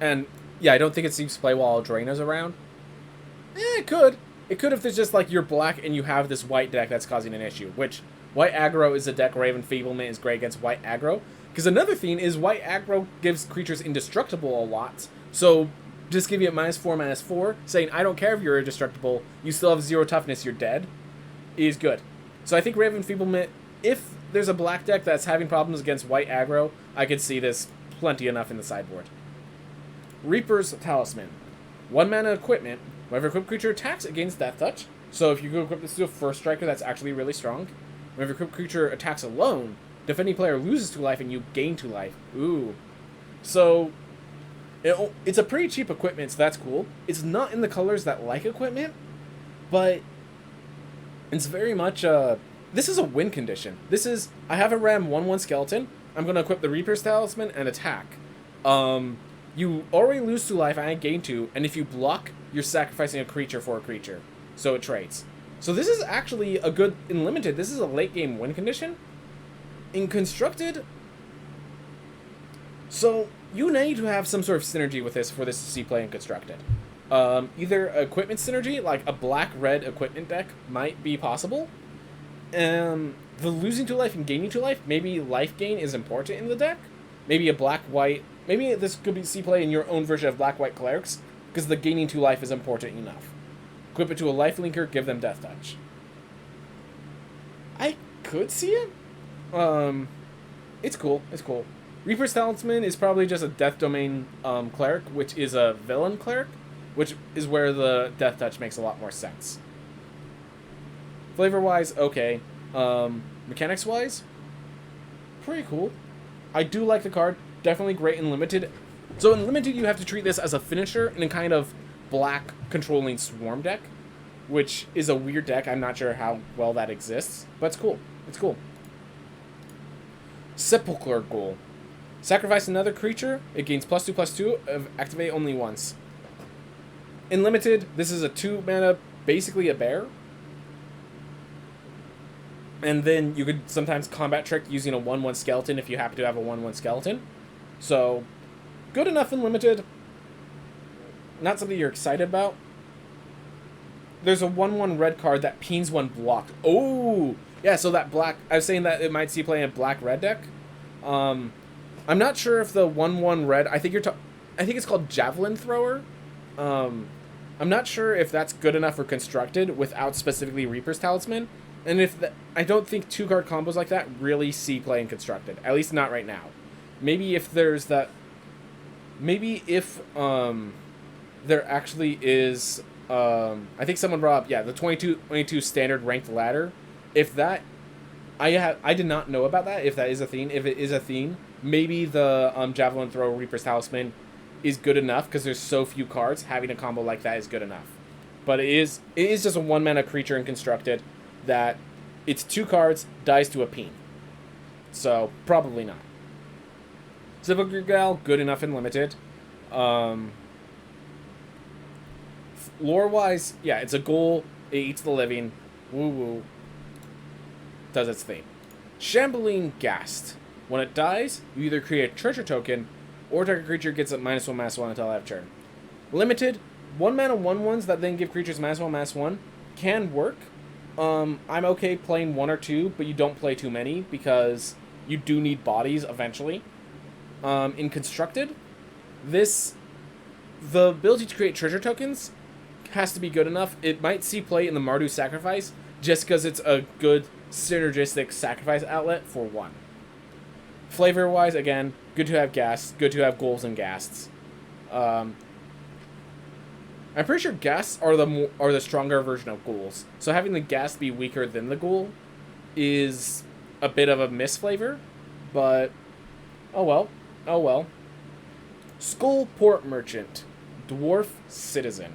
And, yeah, I don't think it seems to play while Eldraina's around. It could. It could if there's just, like, you're black and you have this white deck that's causing an issue, which white aggro is a deck where Ray of Enfeeblement is great against white aggro. Because another thing is white aggro gives creatures indestructible a lot, so just give you a -4/-4, saying, I don't care if you're indestructible, you still have 0 toughness, you're dead, is good. So I think Ray of Enfeeblement, if there's a black deck that's having problems against white aggro, I could see this plenty enough in the sideboard. Reaper's Talisman. 1-mana equipment. Whenever equipped creature attacks, it gains Death Touch. So if you go equip this to a first striker, that's actually really strong. Whenever equipped creature attacks alone, defending player loses 2 life and you gain 2 life. Ooh. So, it's a pretty cheap equipment, so that's cool. It's not in the colors that like equipment, but it's very much this is a win condition. This is, I have a Ram 1/1 skeleton, I'm going to equip the Reaper's Talisman and attack. You already lose 2 life, and I gain 2, and if you block, you're sacrificing a creature for a creature. So it trades. So this is actually a good, in Limited, this is a late game win condition. In Constructed, so you need to have some sort of synergy with this for this to see play in Constructed. Either equipment synergy, like a black-red equipment deck, might be possible. The losing 2 life and gaining 2 life, maybe life gain is important in the deck. Maybe a black-white, maybe this could be see play in your own version of black-white clerics, because the gaining 2 life is important enough. Equip it to a life linker, give them Death Touch. I could see it. It's cool. It's cool. Reaper's Talisman is probably just a Death Domain cleric, which is a villain cleric, which is where the Death Touch makes a lot more sense. Flavor-wise, okay. Mechanics-wise, pretty cool. I do like the card. Definitely great in Limited. So in Limited, you have to treat this as a finisher in a kind of black controlling Swarm deck, which is a weird deck. I'm not sure how well that exists, but it's cool. It's cool. Sepulchre Ghoul. Sacrifice another creature. It gains +2/+2. Activate only once. In Limited, this is a 2 mana, basically a bear. And then you could sometimes combat trick using a 1/1 skeleton if you happen to have a 1/1 skeleton. So, good enough in Limited. Not something you're excited about. There's a 1/1 red card that peens one blocked. Oh! Yeah, so that black... I was saying that it might see play in a black-red deck. I'm not sure if the 1/1 red... I think it's called Javelin Thrower. I'm not sure if that's good enough for Constructed without specifically Reaper's Talisman. And I don't think 2-card combos like that really see play in Constructed. At least not right now. Maybe if there's that... Maybe if there actually is... I think someone brought up, yeah, the 22 standard ranked ladder. If that... I did not know about that, if that is a thing. If it is a thing, maybe the Javelin Throw Reaper's Talisman is good enough, because there's so few cards. Having a combo like that is good enough. But it is just a 1-mana creature in Constructed that it's 2 cards, dies to a peen. So, probably not. Sepulchre Ghoul, good enough in Limited. Lore-wise, yeah, it's a ghoul. It eats the living. Woo-woo. Does its thing. Shambling Ghast. When it dies, you either create a treasure token, or target creature gets a -1/-1 until I have turn. Limited, 1-mana 1/1s that then give creatures -1/-1 can work. I'm okay playing 1 or 2, but you don't play too many, because you do need bodies eventually. In Constructed, the ability to create treasure tokens has to be good enough. It might see play in the Mardu Sacrifice, just because it's a good synergistic sacrifice outlet for 1. Flavor-wise, again, good to have Ghasts, good to have ghouls and Ghasts. I'm pretty sure Ghasts are the stronger version of ghouls, so having the Ghast be weaker than the ghoul is a bit of a misflavor, but oh well. Oh well. Skullport Merchant. Dwarf Citizen.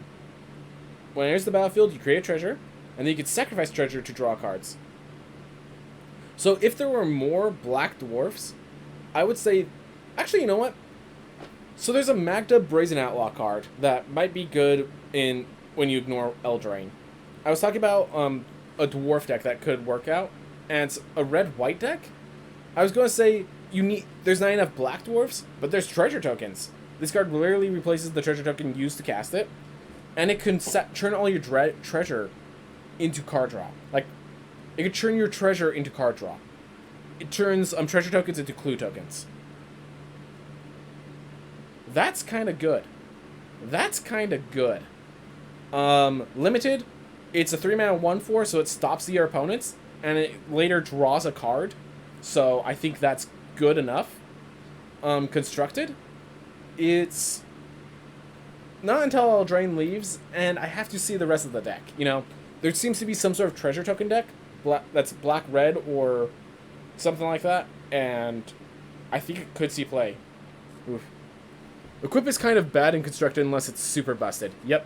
When it enters the battlefield, you create a treasure, and then you can sacrifice treasure to draw cards. So if there were more black dwarfs, I would say... Actually, you know what? So there's a Magda Brazen Outlaw card that might be good when you ignore Eldraine. I was talking about a dwarf deck that could work out, and it's a red-white deck. I was going to say... There's not enough black dwarfs, but there's treasure tokens. This card literally replaces the treasure token used to cast it, and it can turn all your treasure into card draw. Like, it could turn your treasure into card draw. It turns treasure tokens into clue tokens. That's kind of good. That's kind of good. Limited, it's a 3-mana 1/4, so it stops your opponents, and it later draws a card. So I think that's good enough. Constructed, it's not until Eldraine leaves, and I have to see the rest of the deck. You know, there seems to be some sort of treasure token deck that's black-red or something like that, and I think it could see play. Oof. Equip is kind of bad in Constructed unless it's super busted. Yep.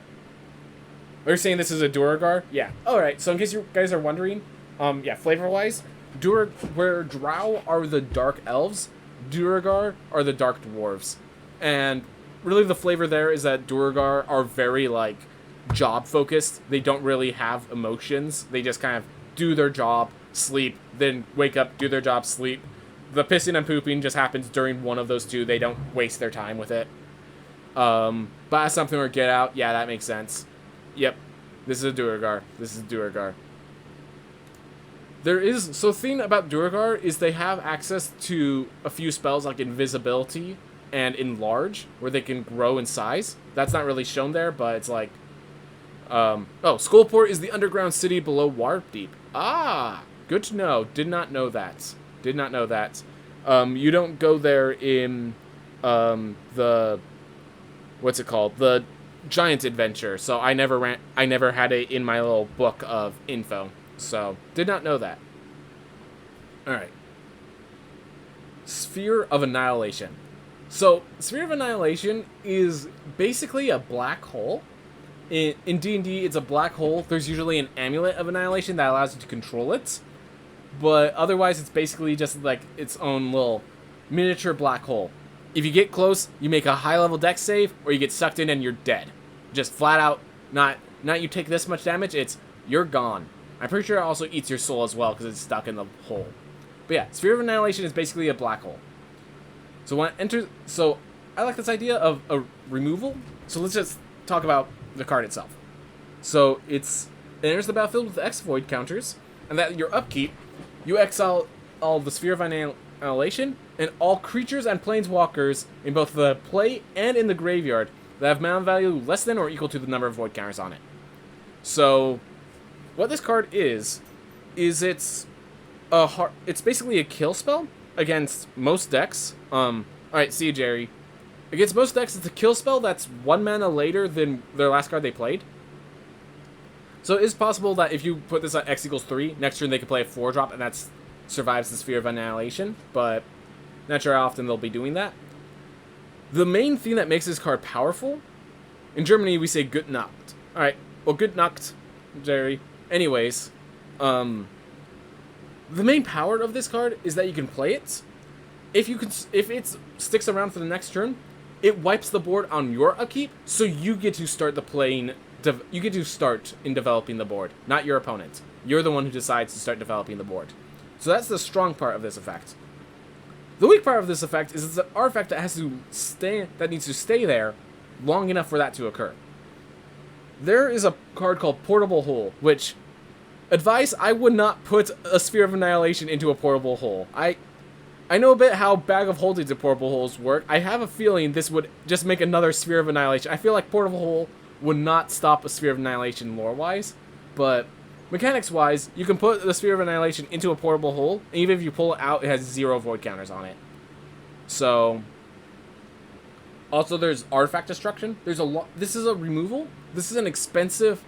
Are you saying this is a Duragar? Yeah. Alright, so in case you guys are wondering, yeah, flavor-wise, where Drow are the dark elves, Duragar are the dark dwarves. And really the flavor there is that Duragar are very, like, job-focused. They don't really have emotions. They just kind of do their job, sleep, then wake up, do their job, sleep. The pissing and pooping just happens during one of those two. They don't waste their time with it. Buy something or get out. Yeah, that makes sense. Yep. This is a Duragar. This is Duragar. So the thing about Duragar is they have access to a few spells like Invisibility and Enlarge, where they can grow in size. That's not really shown there, but it's like... Skullport is the underground city below Waterdeep. Ah! Good to know. Did not know that. Did not know that. You don't go there in the... What's it called? The Giant Adventure. So I never had it in my little book of info. So, did not know that. Alright. Sphere of Annihilation. So, Sphere of Annihilation is basically a black hole. In D&D, it's a black hole. There's usually an amulet of annihilation that allows you to control it. But otherwise, it's basically just like its own little miniature black hole. If you get close, you make a high-level dex save, or you get sucked in and you're dead. Just flat out, not you take this much damage, it's you're gone. I'm pretty sure it also eats your soul as well because it's stuck in the hole. But yeah, Sphere of Annihilation is basically a black hole. So when it enters, so I like this idea of a removal. So let's just talk about the card itself. So it enters the battlefield with X void counters, and that your upkeep, you exile all the Sphere of Annihilation and all creatures and planeswalkers in both the play and in the graveyard that have mana value less than or equal to the number of void counters on it. So what this card is it's basically a kill spell against most decks. Alright, see you, Jerry. Against most decks, it's a kill spell that's 1 mana later than their last card they played. So it is possible that if you put this on X equals 3, next turn they can play a 4-drop, and that survives the Sphere of Annihilation, but not sure how often they'll be doing that. The main thing that makes this card powerful, in Germany we say Gut Nacht. Alright, well, Gut Nacht, Jerry. Anyways, the main power of this card is that you can play it. If it sticks around for the next turn, it wipes the board on your upkeep, so you get to start the playing. You get to start in developing the board, not your opponent. You're the one who decides to start developing the board. So that's the strong part of this effect. The weak part of this effect is it's an artifact that needs to stay there long enough for that to occur. There is a card called Portable Hole, which advice, I would not put a Sphere of Annihilation into a portable hole. I know a bit how Bag of Holdings and portable holes work. I have a feeling this would just make another Sphere of Annihilation. I feel like Portable Hole would not stop a Sphere of Annihilation lore-wise, but mechanics-wise, you can put the Sphere of Annihilation into a portable hole, and even if you pull it out, it has 0 void counters on it. So, also there's Artifact Destruction. This is a removal. This is an expensive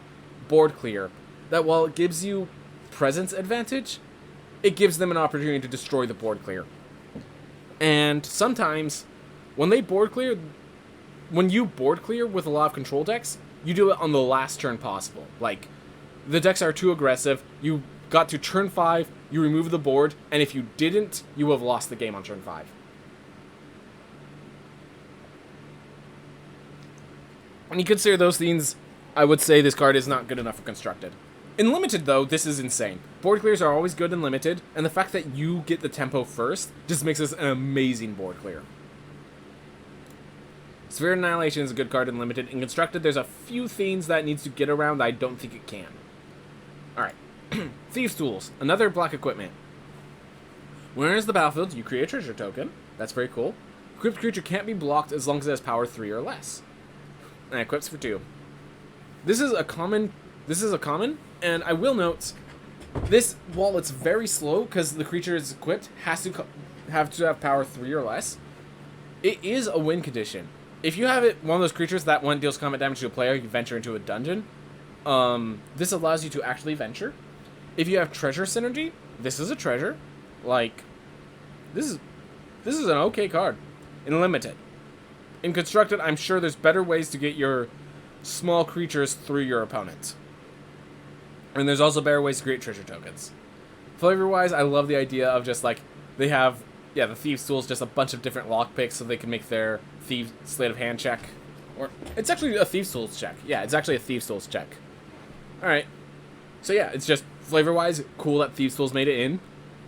board clear that while it gives you presence advantage, it gives them an opportunity to destroy the board clear. And sometimes, when you board clear with a lot of control decks, you do it on the last turn possible. Like, the decks are too aggressive, you got to turn 5, you remove the board, and if you didn't, you would have lost the game on turn 5. When you consider those things, I would say this card is not good enough for Constructed. In Limited, though, this is insane. Board clears are always good in Limited, and the fact that you get the tempo first just makes this an amazing board clear. Sphere of Annihilation is a good card in Limited. In Constructed, there's a few things that it needs to get around that I don't think it can. Alright. Thieves' Tools. Another black equipment. When it enters the battlefield, you create a treasure token. That's very cool. Equipped creature can't be blocked as long as it has power 3 or less. And it equips for 2. This is a common, and I will note, this, while it's very slow, because the creature is equipped, has to have power 3 or less, it is a win condition. If you have one of those creatures that one deals combat damage to a player, you venture into a dungeon, this allows you to actually venture. If you have treasure synergy, this is a treasure. Like, this is an okay card. In Limited. In Constructed, I'm sure there's better ways to get your small creatures through your opponent. And there's also better ways to create treasure tokens. Flavor-wise, I love the idea of just, like, they have, the Thieves' Tools, just a bunch of different lockpicks so they can make their Thieves' Sleight of Hand check. Or, it's actually a Thieves' Tools check. Yeah, it's actually a Thieves' Tools check. Alright. So yeah, it's just, flavor-wise, cool that Thieves' Tools made it in.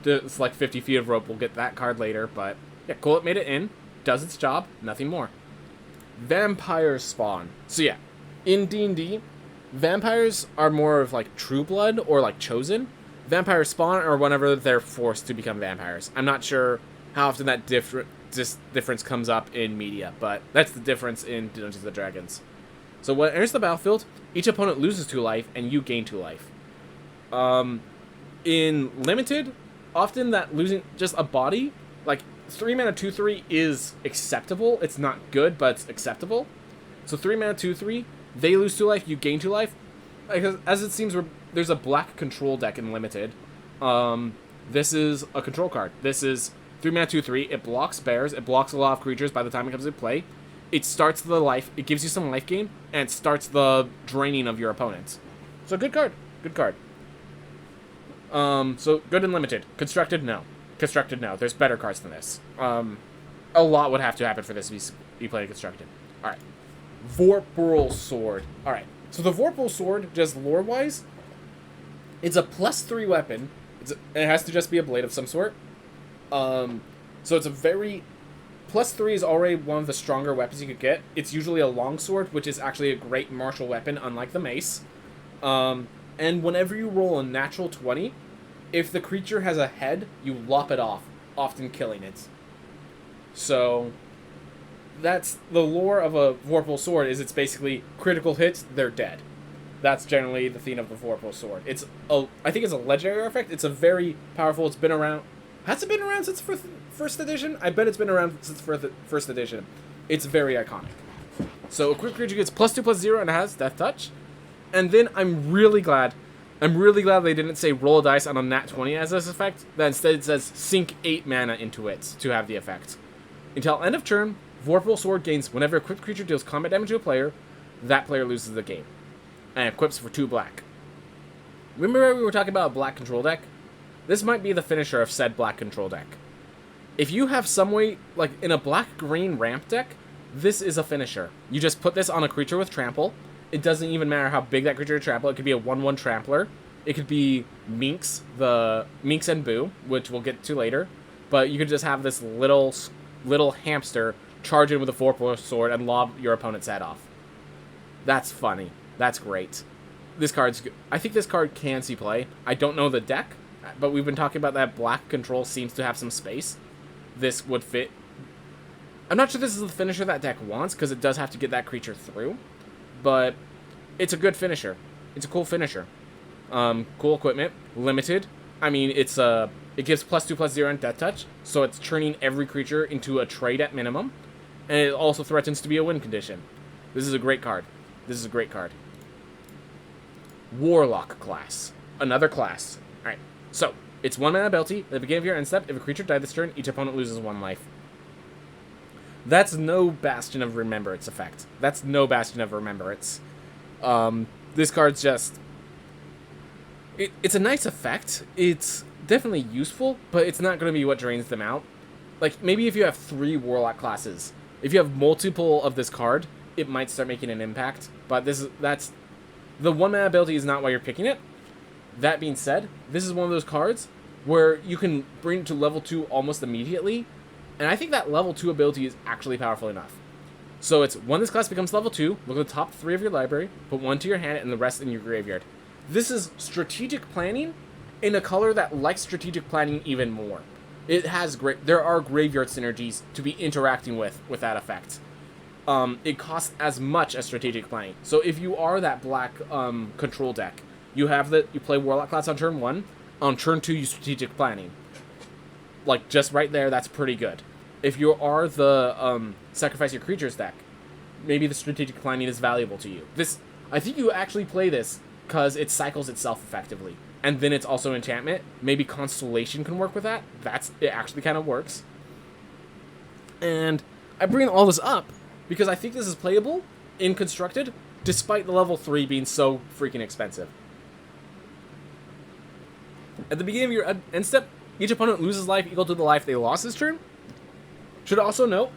It's like 50 feet of rope, we'll get that card later, but, yeah, cool it made it in. Does its job, nothing more. Vampire Spawn. So yeah, in D&D, vampires are more of like True Blood or like Chosen. Vampire Spawn are whenever they're forced to become vampires. I'm not sure how often that difference comes up in media, but that's the difference in Dungeons & Dragons. So when it enters the battlefield, each opponent loses 2 life and you gain 2 life. In Limited, often that losing just a body, like 3 mana 2/3 is acceptable. It's not good, but it's acceptable. So 3 mana 2/3, they lose 2 life, you gain 2 life. Because as it seems, there's a black control deck in Limited. This is a control card. This is 3 mana, 2/3. It blocks bears. It blocks a lot of creatures by the time it comes into play. It starts the life. It gives you some life gain, and it starts the draining of your opponent. So good card. Good card. So good and limited. Constructed, no. Constructed, no. There's better cards than this. A lot would have to happen for this to be played constructed. Alright. Vorpal Sword. Alright. So the Vorpal Sword, just lore-wise, it's a +3 weapon. It has to just be a blade of some sort. So it's a very... +3 is already one of the stronger weapons you could get. It's usually a longsword, which is actually a great martial weapon, unlike the mace. And whenever you roll a natural 20, if the creature has a head, you lop it off, often killing it. So, that's the lore of a Vorpal Sword, is it's basically critical hits, they're dead. That's generally the theme of the Vorpal Sword. I think it's a legendary effect. It's a very powerful, it's been around... Has it been around since first edition? I bet it's been around since first edition. It's very iconic. So a quick creature gets +2/+0 and it has Death Touch. And then I'm really glad they didn't say roll a dice on a nat 20 as this effect. That instead it says sink 8 mana into it to have the effect. Until end of turn, Vorpal Sword gains whenever a equipped creature deals combat damage to a player, that player loses the game. And equips for 2 black. Remember we were talking about a black control deck? This might be the finisher of said black control deck. If you have some way, like in a black-green ramp deck, this is a finisher. You just put this on a creature with trample. It doesn't even matter how big that creature is trample. It could be a 1/1 trampler. It could be Minx, the Minx and Boo, which we'll get to later. But you could just have this little hamster charge in with a Vorpal Sword and lob your opponent's head off. That's funny. That's great. This card's good. I think this card can see play. I don't know the deck, but we've been talking about that black control seems to have some space. This would fit. I'm not sure this is the finisher that deck wants, because it does have to get that creature through. But it's a good finisher. It's a cool finisher. Cool equipment. Limited. I mean, it gives +2/+0 and Death Touch, so it's turning every creature into a trade at minimum. And it also threatens to be a win condition. This is a great card. This is a great card. Warlock class. Another class. Alright, so it's 1 mana ability. At the beginning of your end step, if a creature died this turn, each opponent loses 1 life. That's no Bastion of Remembrance effect. That's no Bastion of Remembrance. This card's just... It's a nice effect. It's definitely useful, but it's not going to be what drains them out. Like, maybe if you have 3 Warlock classes, if you have multiple of this card, it might start making an impact. But that's... The 1 mana ability is not why you're picking it. That being said, this is one of those cards where you can bring it to level 2 almost immediately. And I think that level 2 ability is actually powerful enough. So it's when this class becomes level 2, look at the top 3 of your library, put 1 to your hand, and the rest in your graveyard. This is strategic planning in a color that likes strategic planning even more. It has there are graveyard synergies to be interacting with that effect. It costs as much as strategic planning. So if you are that black control deck, you play Warlock class on turn 1, on turn 2 you strategic planning. Like, just right there, that's pretty good. If you are the sacrifice your creatures deck, maybe the strategic planning is valuable to you. I think you actually play this because it cycles itself effectively. And then it's also enchantment. Maybe Constellation can work with that. It actually kind of works. And I bring all this up because I think this is playable in Constructed, despite the level 3 being so freaking expensive. At the beginning of your end step, each opponent loses life equal to the life they lost this turn. Should also note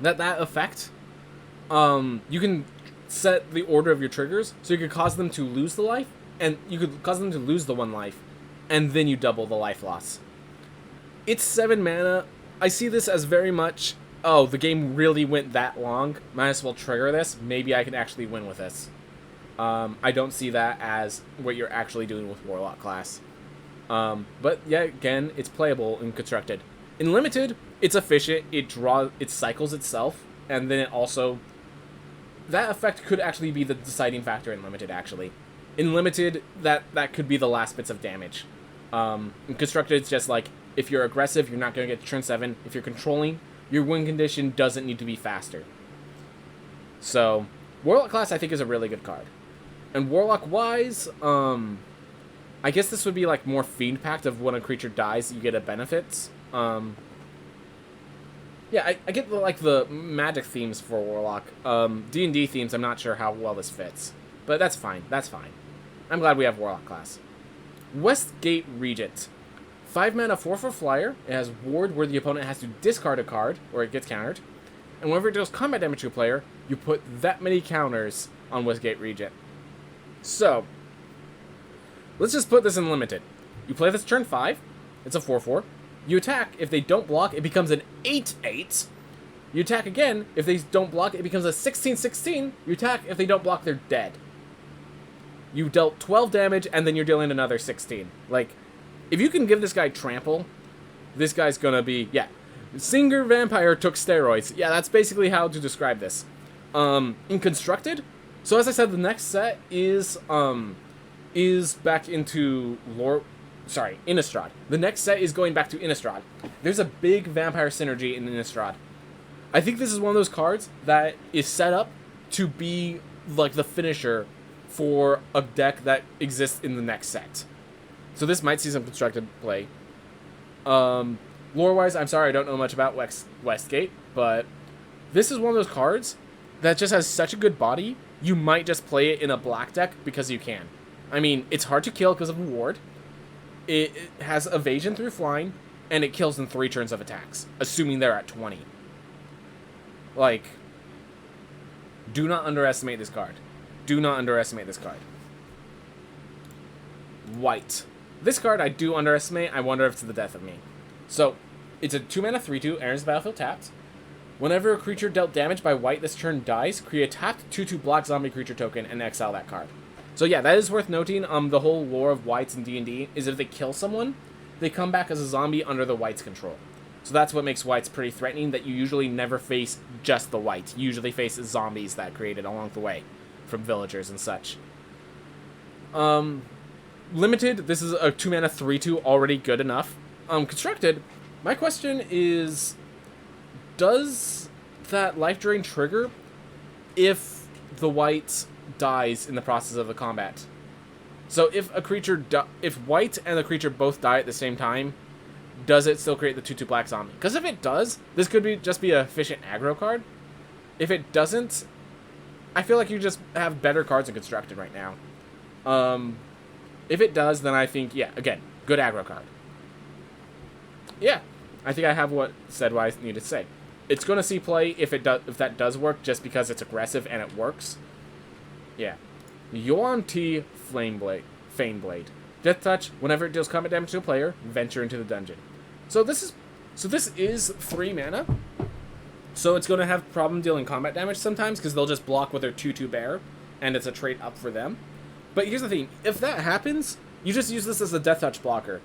that effect, you can set the order of your triggers, so you could cause them to lose the life, and you could cause them to lose the 1 life, and then you double the life loss. It's 7 mana. I see this as very much, oh, the game really went that long, might as well trigger this, maybe I can actually win with this. I don't see that as what you're actually doing with Warlock class. But yeah, again, it's playable in Constructed. In Limited, it's efficient, it cycles itself, and then it also... That effect could actually be the deciding factor in Limited, actually. In Limited, that could be the last bits of damage. In Constructed, it's just like, if you're aggressive, you're not going to get to turn 7. If you're controlling, your win condition doesn't need to be faster. So, Warlock class, I think, is a really good card. And Warlock-wise, I guess this would be like more Fiend Pact of when a creature dies, you get a benefits. Yeah, I get like the magic themes for Warlock. D&D themes, I'm not sure how well this fits, but that's fine. That's fine. I'm glad we have Warlock class. Westgate Regent. 5 mana, 4/4 flyer. It has ward where the opponent has to discard a card, or it gets countered. And whenever it deals combat damage to a player, you put that many counters on Westgate Regent. So, let's just put this in limited. You play this turn 5. It's a 4/4. You attack. If they don't block, it becomes an 8/8. You attack again. If they don't block, it becomes a 16/16. You attack. If they don't block, they're dead. You dealt 12 damage, and then you're dealing another 16. Like, if you can give this guy trample, this guy's gonna be, yeah. Singer Vampire took steroids. Yeah, that's basically how to describe this. In Constructed, so as I said, the next set is back into Innistrad. The next set is going back to Innistrad. There's a big vampire synergy in Innistrad. I think this is one of those cards that is set up to be like the finisher for a deck that exists in the next set. So this might see some constructed play. Lore-wise, I'm sorry I don't know much about Westgate, but this is one of those cards that just has such a good body, you might just play it in a black deck because you can. I mean, it's hard to kill because of ward. It has evasion through flying, and it kills in 3 turns of attacks, assuming they're at 20. Like, do not underestimate this card. Do not underestimate this card. White. This card I do underestimate. I wonder if it's the death of me. So, it's a 2 mana 3/2, enters the battlefield tapped. Whenever a creature dealt damage by white this turn dies, create a tapped 2/2 black zombie creature token and exile that card. So yeah, that is worth noting. The whole lore of whites in D&D is if they kill someone, they come back as a zombie under the white's control. So that's what makes whites pretty threatening, that you usually never face just the white. You usually face zombies that created along the way from villagers and such. Limited, this is a 2 mana 3/2, already good enough. Constructed, my question is, does that life drain trigger if the white dies in the process of the combat? So if a creature, if white and the creature both die at the same time, does it still create the 2/2 black zombie? Because if it does, this could just be an efficient aggro card. If it doesn't, I feel like you just have better cards in Constructed right now. If it does, then I think, yeah, again, good aggro card. Yeah, I think I have what I need to say. It's going to see play if that does work, just because it's aggressive and it works. Yeah. Yuan Ti Faneblade. Death Touch, whenever it deals combat damage to a player, venture into the dungeon. So this is 3 mana. So it's going to have problem dealing combat damage sometimes, because they'll just block with their 2/2 bear, and it's a trade up for them. But here's the thing, if that happens, you just use this as a Death Touch blocker.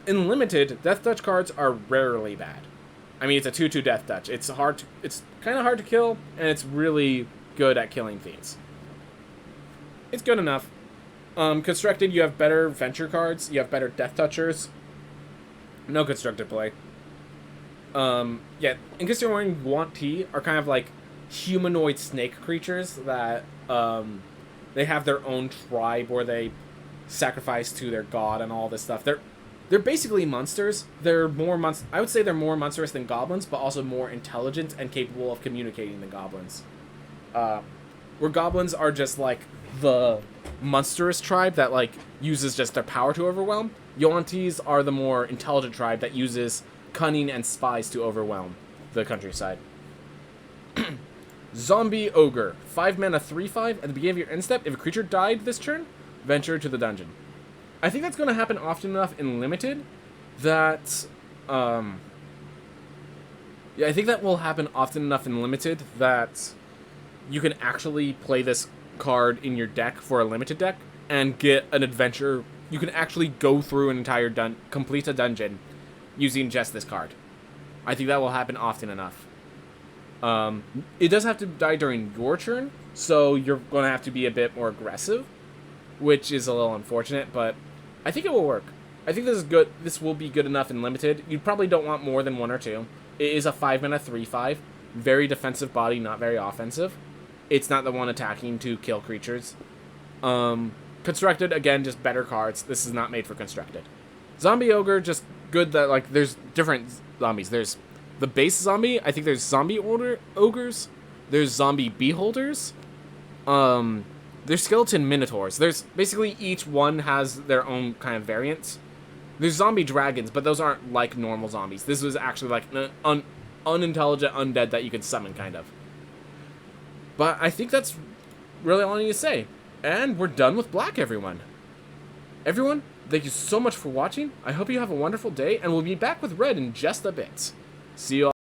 In Limited, Death Touch cards are rarely bad. I mean, it's a 2/2 Death Touch. It's kind of hard to kill, and it's really good at killing things. It's good enough. Constructed, you have better Venture cards, you have better Death Touchers. No Constructed play. Yeah, in case you're wondering, Yuan Ti are kind of like humanoid snake creatures that, they have their own tribe where they sacrifice to their god and all this stuff. They're basically monsters. I would say they're more monstrous than goblins, but also more intelligent and capable of communicating than goblins. Where goblins are just like the monstrous tribe that like uses just their power to overwhelm. Yuan Tis are the more intelligent tribe that uses cunning and spies to overwhelm the countryside. Zombie Ogre. 5 mana 3/5. At the beginning of your end step, if a creature died this turn, venture to the dungeon. I think that's going to happen often enough in Limited that, yeah, I think that will happen often enough in Limited that you can actually play this card in your deck for a Limited deck and get an adventure. You can actually go through an entire complete a dungeon using just this card. I think that will happen often enough. It does have to die during your turn, so you're going to have to be a bit more aggressive, which is a little unfortunate, but I think it will work. I think this is good. This will be good enough in Limited. You probably don't want more than 1 or 2. It is a 5 mana 3/5. Very defensive body, not very offensive. It's not the one attacking to kill creatures. Constructed, again, just better cards. This is not made for Constructed. Zombie Ogre, just good that, like, there's different zombies. There's the base zombie. I think there's zombie ogres. There's zombie beholders. There's skeleton minotaurs. There's basically each one has their own kind of variants. There's zombie dragons, but those aren't like normal zombies. This was actually like an unintelligent undead that you could summon, kind of. But I think that's really all I need to say. And we're done with Black, everyone. Everyone, thank you so much for watching. I hope you have a wonderful day, and we'll be back with Red in just a bit. See you all.